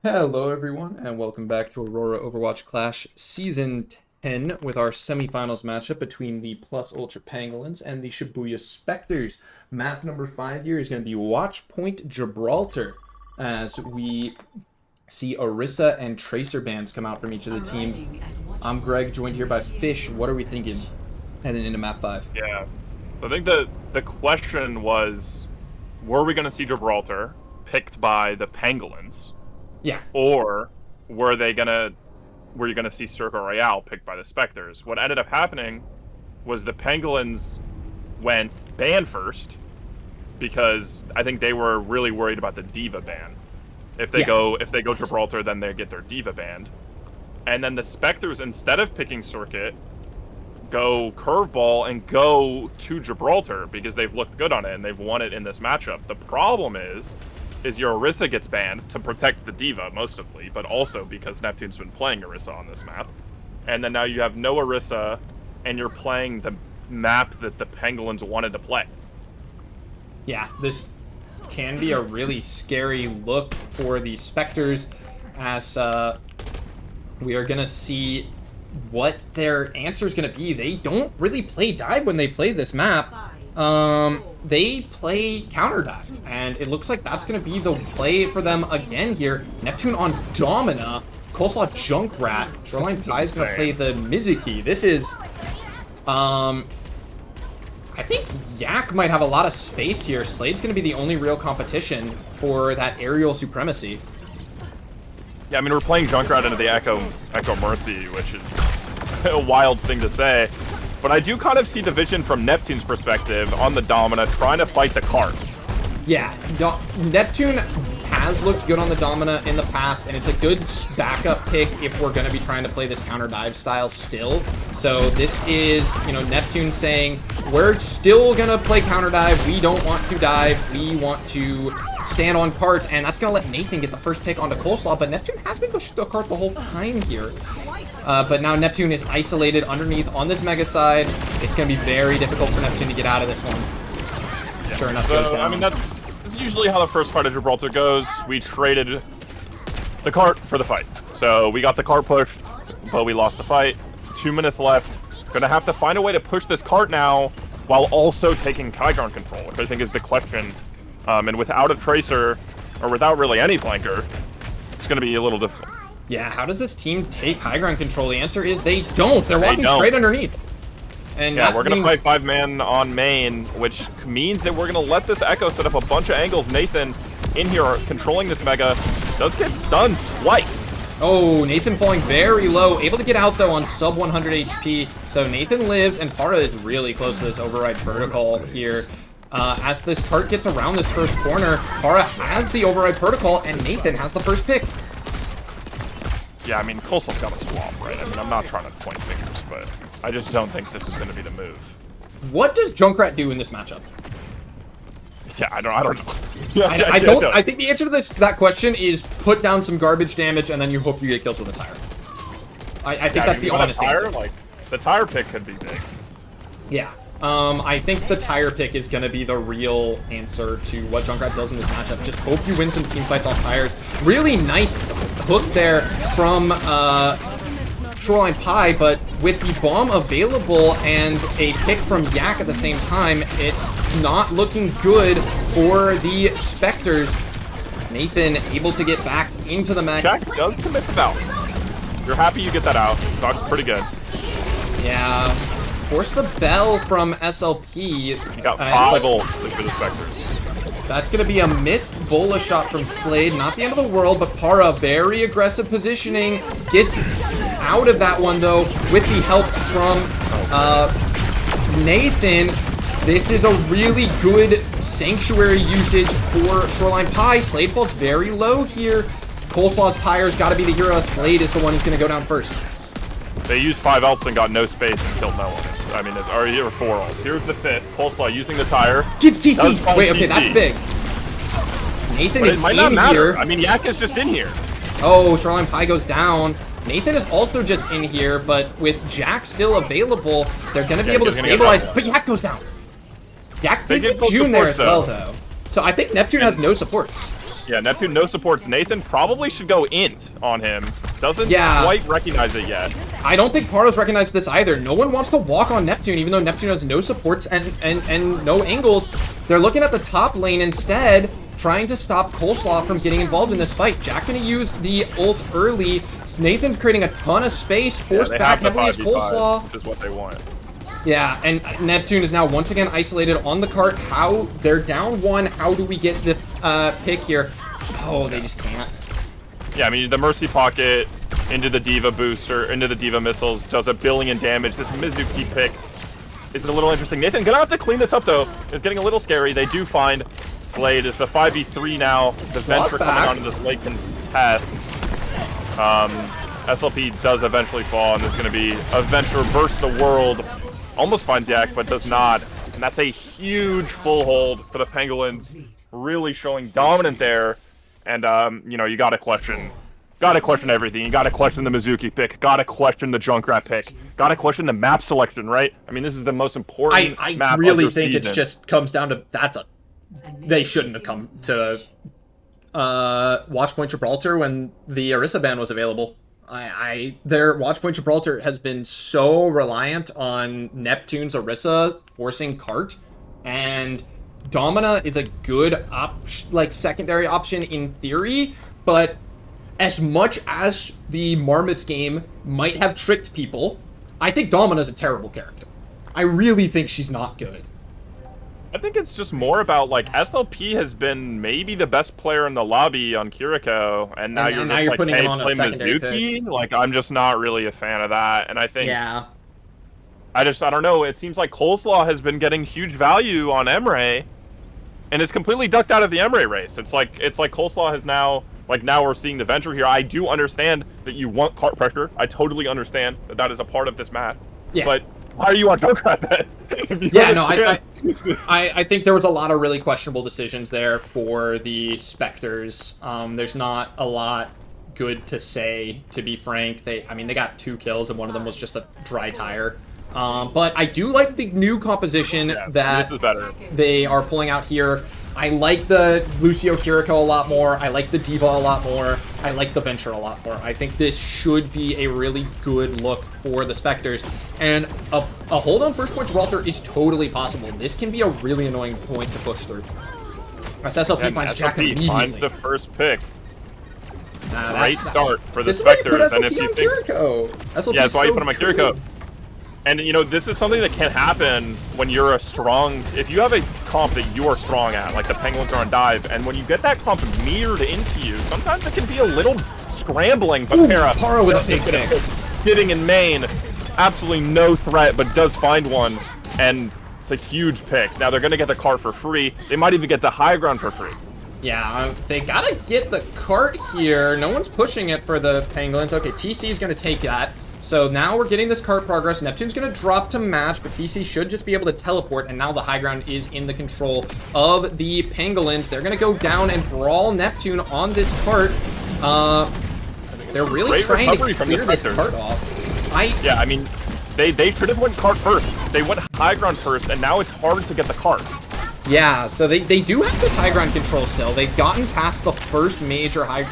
Hello everyone, and welcome back to Aurora Overwatch Clash Season 10 with our semifinals matchup between the Plus Ultra Pangolins and the Shibuya Spectres. Map number 5 here is going to be Watch Point Gibraltar, as we see Orisa and Tracer bands come out from each of the teams. I'm Greg, joined here by Fish. What are we thinking heading into Map 5? Yeah, I think the question was, were we going to see Gibraltar picked by the Pangolins? Yeah. Or were you gonna see Circle Royale picked by the Spectres? What ended up happening was the Pangolins went ban first because I think they were really worried about the Diva ban. If they go Gibraltar, then they get their Diva banned. And then the Spectres, instead of picking Circuit, go Curveball and go to Gibraltar because they've looked good on it and they've won it in this matchup. The problem is your Orisa gets banned to protect the Diva, mostly, but also because Neptune's been playing Orisa on this map. And then now you have no Orisa, and you're playing the map that the Pangolins wanted to play. Yeah, this can be a really scary look for the Spectres, as we are going to see what their answer is going to be. They don't really play dive when they play this map. They play counter dive, and it looks like that's going to be the play for them again here. Neptune on Domina, Coleslaw Junkrat, Shoreline Pie is going to play the Mizuki. This is, I think Yak might have a lot of space here. Slade's going to be the only real competition for that aerial supremacy. Yeah, I mean, we're playing Junkrat into the Echo Mercy, which is a wild thing to say. But I do kind of see the vision from Neptune's perspective on the Domina trying to fight the cart. Yeah, Neptune has looked good on the Domina in the past, and it's a good backup pick if we're going to be trying to play this counter dive style still. So this is, Neptune saying, we're still going to play counter dive. We don't want to dive. We want to stand on cart, and that's going to let Nathan get the first pick onto Coleslaw, but Neptune has been pushing the cart the whole time here. But now Neptune is isolated underneath on this Mega side. It's going to be very difficult for Neptune to get out of this one. Yeah. Sure enough, goes down. I mean, that's usually how the first part of Gibraltar goes. We traded the cart for the fight. So we got the cart pushed, but we lost the fight. 2 minutes left. Gonna have to find a way to push this cart now while also taking high ground control, which I think is the question. And without a Tracer, or without really any flanker, it's gonna be a little difficult. Yeah, how does this team take high ground control? The answer is they don't. They're walking straight underneath. And yeah, we're going to play 5-man on main, which means that we're going to let this Echo set up a bunch of angles. Nathan in here controlling this Mega does get stunned twice. Oh, Nathan falling very low. Able to get out, though, on sub 100 HP. So Nathan lives, and Para is really close to this override protocol here. As this cart gets around this first corner, Para has the override protocol, and Nathan has the first pick. Yeah, I mean, Coleslaw's got a swap, right? I mean, I'm not trying to point fingers, but I just don't think this is going to be the move. What does Junkrat do in this matchup? Yeah, I don't know. Yeah, I think the answer to that question is put down some garbage damage, and then you hope you get kills with a tire. I think that's the honest answer. Like, the tire pick could be big. Yeah. I think the tire pick is going to be the real answer to what Junkrat does in this matchup. Just hope you win some team fights off tires. Really nice hook there from Shoreline Pie, but with the bomb available and a pick from Yak at the same time, it's not looking good for the Spectres. Nathan able to get back into the match. Jack does commit the foul. You're happy you get that out. Dog's pretty good. Yeah. Force the bell from SLP. You got 5 ults for the Spectres. That's going to be a missed bola shot from Slade. Not the end of the world, but Para, very aggressive positioning. Gets out of that one, though, with the help from Nathan. This is a really good Sanctuary usage for Shoreline Pie. Slade falls very low here. Coleslaw's tires got to be the hero. Slade is the one who's going to go down first. They used 5 ults and got no space and killed no one. I mean, it's already 4 ults. Here's the 5th. Coleslaw using the tire. Gets TC! Wait, okay, that's big. Nathan is in here. I mean, Yak is just in here. Oh, Shoreline Pie goes down. Nathan is also just in here, but with Jack still available, they're going to be able to stabilize. But Yak goes down. Yak did get June there as well, though. So I think Neptune has no supports. Yeah, Neptune no supports. Nathan probably should go int on him. Doesn't Yeah. quite recognize it yet. I don't think Pardo's recognized this either. No one wants to walk on Neptune, even though Neptune has no supports and no angles. They're looking at the top lane instead, trying to stop Coleslaw from getting involved in this fight. Jack gonna use the ult early. Nathan creating a ton of space, forced They back have the heavily as 5v5, Coleslaw. which is what they want. Yeah, and Neptune is now once again isolated on the cart. How they're down one. How do we get the pick here? Oh, they just can't. Yeah, I mean, the Mercy Pocket into the Diva booster, into the Diva missiles, does 1 billion damage. This Mizuki pick is a little interesting. Nathan gonna have to clean this up, though. It's getting a little scary. They do find Slade. It's a 5v3 now. The Venture coming onto this late contest. SLP does eventually fall, and there's going to be a Venture versus the world. Almost finds Yak, but does not. And that's a huge full hold for the Pangolins. Really showing dominant there. And, you know, you gotta question everything. You gotta question the Mizuki pick. Gotta question the Junkrat pick. Gotta question the map selection, right? I mean, this is the most important I map really of your think season. it just comes down to they shouldn't have come to Watchpoint Gibraltar when the Orisa ban was available. Their Watchpoint Gibraltar has been so reliant on Neptune's Orisa forcing cart, and Domina is a good secondary option in theory, but as much as the Marmots game might have tricked people, I think Domina's a terrible character. I really think she's not good. I think it's just more about, like, SLP has been maybe the best player in the lobby on Kiriko, and now you're just like, putting hey, him on a play secondary Mizuki? pick. Like, I'm just not really a fan of that, and I think... Yeah. I don't know, it seems like Coleslaw has been getting huge value on Emre, and it's completely ducked out of the Emre race. It's like Coleslaw has now... Like, now we're seeing the Venture here. I do understand that you want cart pressure. I totally understand that that is a part of this match. Yeah. But why are you on Junkrat then? Yeah, no, I think there was a lot of really questionable decisions there for the Spectres. There's not a lot good to say, to be frank. They got 2 kills, and one of them was just a dry tire. But I do like the new composition that this is better. They are pulling out here. I like the Lucio Kiriko a lot more. I like the Diva a lot more. I like the Venture a lot more. I think this should be a really good look for the Spectres. And a hold on first point Gibraltar is totally possible. This can be a really annoying point to push through. As SLP finds Jack immediately. Finds the first pick. Nah, Great start for the this is why you put Spectres. And SLP if you on think, Kiriko. SLP yeah, that's why you put him on good. Kiriko. And, you know, this is something that can happen when you're if you have a comp that you are strong at, like the Penguins are on dive, and when you get that comp mirrored into you, sometimes it can be a little scrambling, but Paro with a big pick. Sitting in main, absolutely no threat, but does find one, and it's a huge pick. Now they're going to get the cart for free. They might even get the high ground for free. Yeah, they gotta get the cart here. No one's pushing it for the Pangolins. Okay, TC is gonna take that. So now we're getting this cart progress. Neptune's going to drop to match, but TC should just be able to teleport, and now the high ground is in the control of the Pangolins. They're going to go down and brawl Neptune on this cart. They're really trying to clear this cart off. Yeah, I mean, they should have went cart first. They went high ground first, and now it's hard to get the cart. Yeah, so they do have this high ground control still. They've gotten past the first major high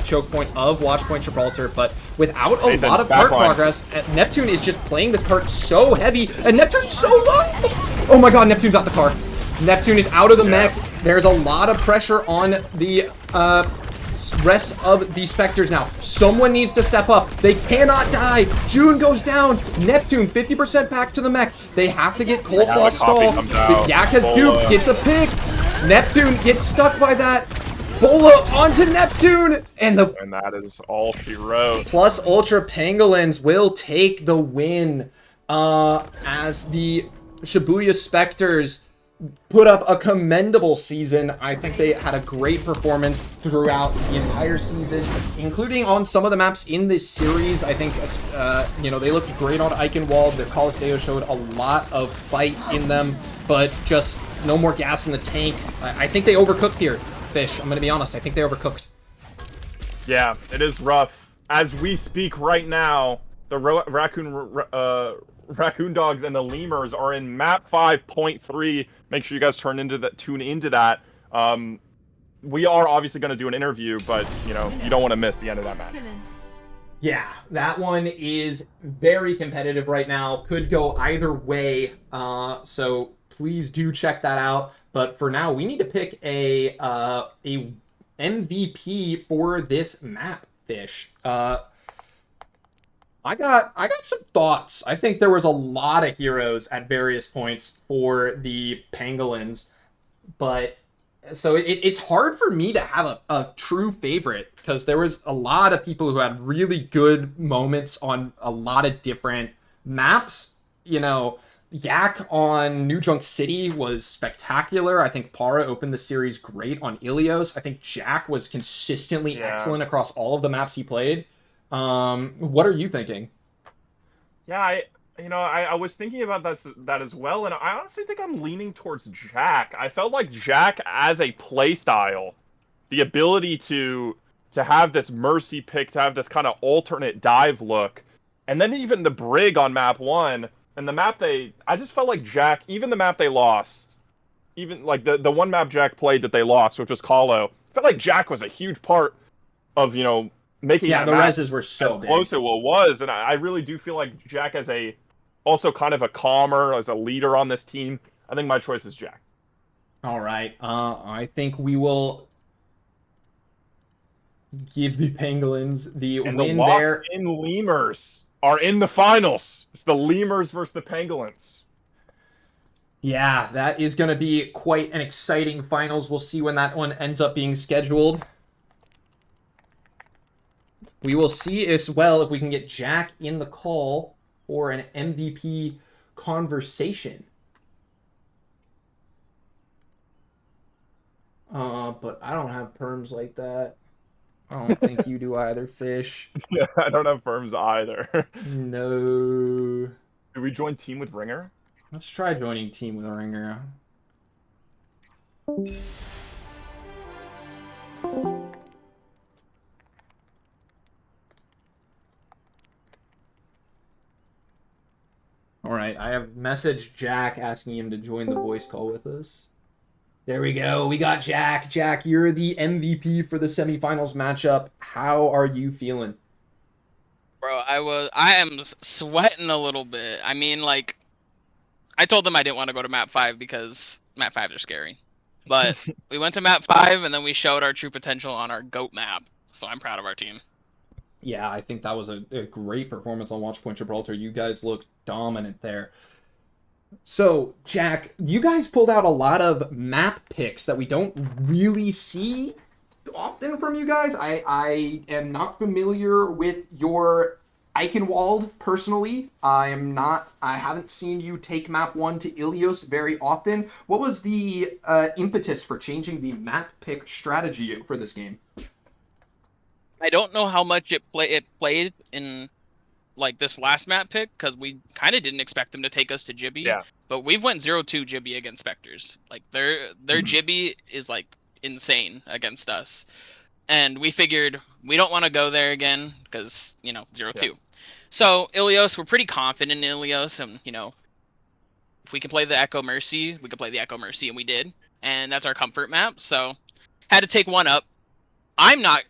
choke point of Watchpoint Gibraltar, but without a lot of cart progress, Neptune is just playing this cart so heavy, and Neptune's so low! Oh my god, Neptune's out the car. Neptune is out of the mech. There's a lot of pressure on the rest of the Spectres now. Someone needs to step up. They cannot die. June goes down. Neptune 50% back to the mech. They have to get Coleslaw stall. The Yak has duped, gets a pick. Neptune gets stuck by that. Bola onto Neptune, and that is all she wrote. Plus Ultra Pangolins will take the win as the Shibuya Spectres put up a commendable season. I think they had a great performance throughout the entire season, including on some of the maps in this series. I think, you know, they looked great on Eichenwald. Their Coliseo showed a lot of fight in them, but just no more gas in the tank. I think they overcooked here, Fish. I'm going to be honest. I think they overcooked. Yeah, it is rough. As we speak right now, the Raccoon Dogs and the Lemurs are in map 5.3. Make sure you guys tune into that. we are obviously going to do an interview, but you know, you don't want to miss the end of that match. Yeah, that one is very competitive right now. Could go either way. So please do check that out. But for now, we need to pick a MVP for this map, Fish. I got some thoughts. I think there was a lot of heroes at various points for the Pangolins, but so it's hard for me to have a true favorite because there was a lot of people who had really good moments on a lot of different maps. You know, Yak on New Junk City was spectacular. I think Para opened the series great on Ilios. I think Jack was consistently excellent across all of the maps he played. What are you thinking? Yeah, I was thinking about that as well, and I honestly think I'm leaning towards Jack. I felt like Jack as a playstyle, the ability to have this Mercy pick, to have this kind of alternate dive look, and then even the Brig on map 1, and the map I just felt like Jack, even the map they lost, even like the one map Jack played that they lost, which was Kahlo, felt like Jack was a huge part of, you know, making that the map reses were so big. Close to what it was, and I really do feel like Jack as also kind of a calmer, as a leader on this team. I think my choice is Jack. All right. I think we will give the Pangolins the win there. And the Lemurs are in the finals. It's the Lemurs versus the Pangolins. Yeah, that is going to be quite an exciting finals. We'll see when that one ends up being scheduled. We will see as well if we can get Jack in the call for an MVP conversation. But I don't have perms like that. I don't think you do either, Fish. Yeah, I don't have perms either. No. Do we join team with Ringer? Let's try joining team with Ringer. All right, I have messaged Jack asking him to join the voice call with us. There we go. We got Jack. Jack, you're the MVP for the semifinals matchup. How are you feeling? Bro, I am sweating a little bit. I mean, like, I told them I didn't want to go to map 5 because map 5s are scary. But we went to map 5 and then we showed our true potential on our GOAT map. So I'm proud of our team. Yeah, I think that was a great performance on Watchpoint Gibraltar. You guys looked dominant there. So, Jack, you guys pulled out a lot of map picks that we don't really see often from you guys. I am not familiar with your Eichenwald personally. I haven't seen you take map 1 to Ilios very often. What was the impetus for changing the map pick strategy for this game? I don't know how much it played in like this last map pick because we kind of didn't expect them to take us to Jibby. Yeah. But we've went 0-2 Jibby against Spectres. Like their Jibby is like insane against us. And we figured we don't want to go there again because, 0-2. Yeah. So Ilios, we're pretty confident in Ilios, and if we can play the Echo Mercy, we could play the Echo Mercy, and we did. And that's our comfort map. So had to take one up. I'm not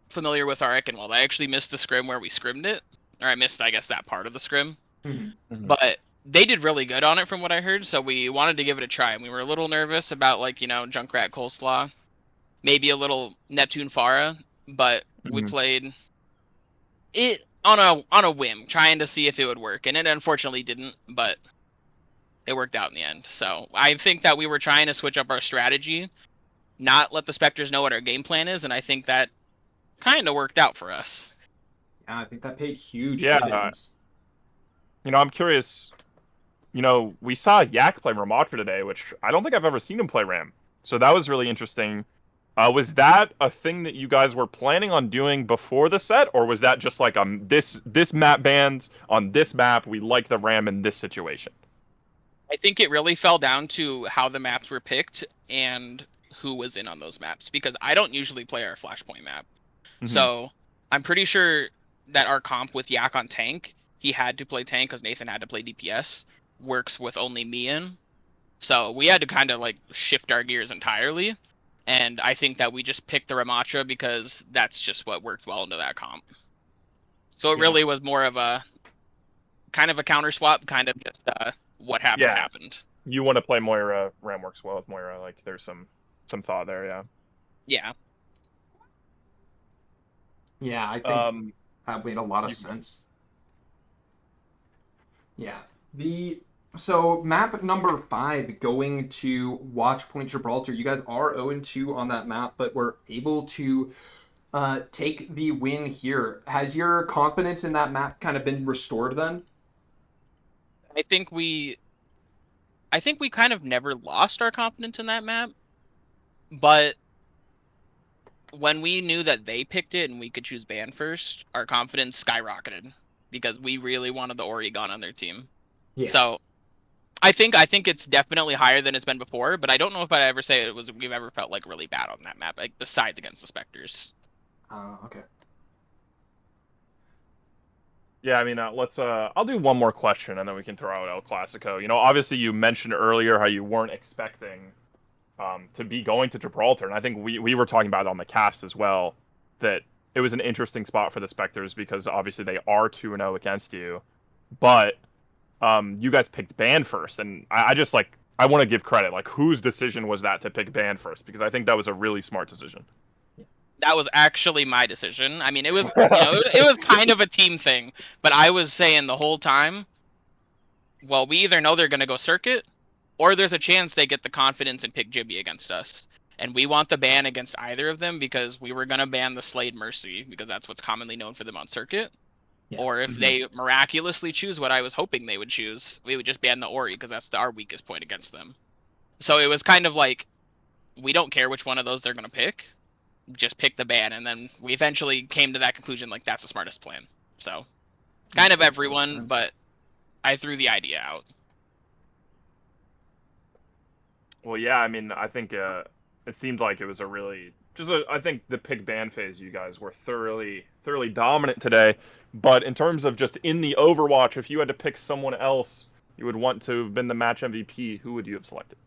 familiar with our Eichenwald. I actually missed the scrim where we scrimmed it. Or I missed, I guess, that part of the scrim. Mm-hmm. But they did really good on it from what I heard, so we wanted to give it a try. And we were a little nervous about, Junkrat Coleslaw, maybe a little Neptune Farah, but we played it on a whim, trying to see if it would work. And it unfortunately didn't, but it worked out in the end. So I think that we were trying to switch up our strategy, not let the Spectres know what our game plan is, and I think that kind of worked out for us. Yeah, I think that paid huge dividends. I'm curious. We saw Yak play Ramatra today, which I don't think I've ever seen him play Ram. So that was really interesting. Was that a thing that you guys were planning on doing before the set, or was that just like this map band on this map, we like the Ram in this situation? I think it really fell down to how the maps were picked and who was in on those maps, because I don't usually play our Flashpoint map. Mm-hmm. So I'm pretty sure that our comp with Yak on tank, he had to play tank because Nathan had to play DPS, works with only me in. So we had to kind of shift our gears entirely. And I think that we just picked the Ramattra because that's just what worked well into that comp. So it really was more of a kind of a counter swap, kind of just what happened Yeah. happened. You want to play Moira, Ram works well with Moira. Like, there's some thought there, yeah. Yeah. Yeah, I think that made a lot of you- sense. Yeah. So map number 5 going to Watch Point Gibraltar. You guys are 0-2 on that map, but were able to take the win here. Has your confidence in that map kind of been restored then? I think we kind of never lost our confidence in that map, but when we knew that they picked it and we could choose ban first, our confidence skyrocketed because we really wanted the Oregon on their team. Yeah. So I think it's definitely higher than it's been before, but I don't know if I'd ever say we've ever felt like really bad on that map, like besides against the Spectres. Okay. Yeah, I mean, I'll do one more question and then we can throw out El Clasico. You know, obviously you mentioned earlier how you weren't expecting to be going to Gibraltar, and I think we were talking about it on the cast as well, that it was an interesting spot for the Spectres because obviously they are 2-0 against you, but you guys picked ban first, and I just like, I want to give credit. Like, whose decision was that to pick ban first? Because I think that was a really smart decision. That was actually my decision. I mean, it was it was kind of a team thing, but I was saying the whole time, well, we either know they're going to go circuit, or there's a chance they get the confidence and pick Jibby against us. And we want the ban against either of them because we were going to ban the Slade Mercy because that's what's commonly known for them on circuit. Yeah. Or if they miraculously choose what I was hoping they would choose, we would just ban the Ori because that's our weakest point against them. So it was kind of like, we don't care which one of those they're going to pick. Just pick the ban. And then we eventually came to that conclusion, like, that's the smartest plan. So kind of everyone, but I threw the idea out. Well, yeah, I mean, I think it seemed like it was a really I think the pick ban phase, you guys were thoroughly dominant today. But in terms of just in the Overwatch, if you had to pick someone else you would want to have been the match MVP, who would you have selected?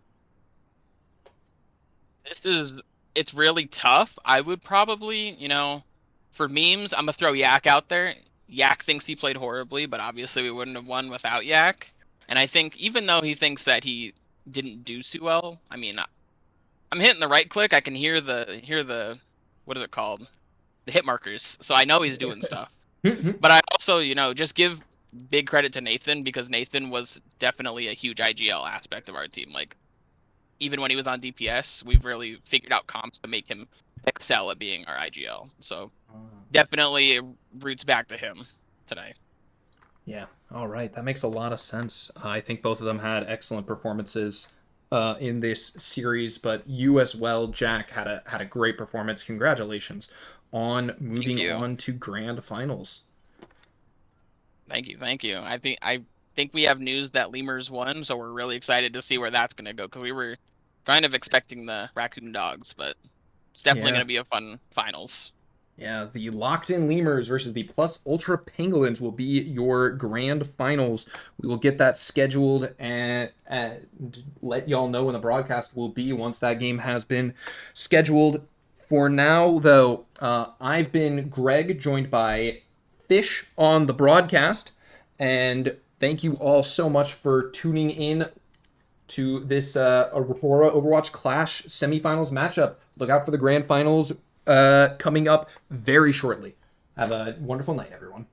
It's really tough. I would probably, for memes, I'm gonna throw Yak out there. Yak thinks he played horribly, but obviously we wouldn't have won without Yak. And I think even though he thinks that he didn't do too well, I mean, I'm hitting the right click. I can hear the what is it called? The hit markers. So I know he's doing stuff. But I also, just give big credit to Nathan because Nathan was definitely a huge IGL aspect of our team. Like, even when he was on DPS, we've really figured out comps to make him excel at being our IGL. So definitely it roots back to him today. Yeah. All right. That makes a lot of sense. I think both of them had excellent performances in this series, but you as well, Jack, had a great performance. Congratulations on moving on to grand finals. Thank you. I think we have news that Lemurs won, so we're really excited to see where that's going to go because we were kind of expecting the Raccoon Dogs, but it's definitely going to be a fun finals. Yeah, the locked-in Lemurs versus the Plus Ultra Pangolins will be your grand finals. We will get that scheduled and let y'all know when the broadcast will be once that game has been scheduled. For now, though, I've been Greg, joined by Fish on the broadcast, and thank you all so much for tuning in to this Aurora Overwatch Clash semifinals matchup. Look out for the grand finals coming up very shortly. Have a wonderful night, everyone.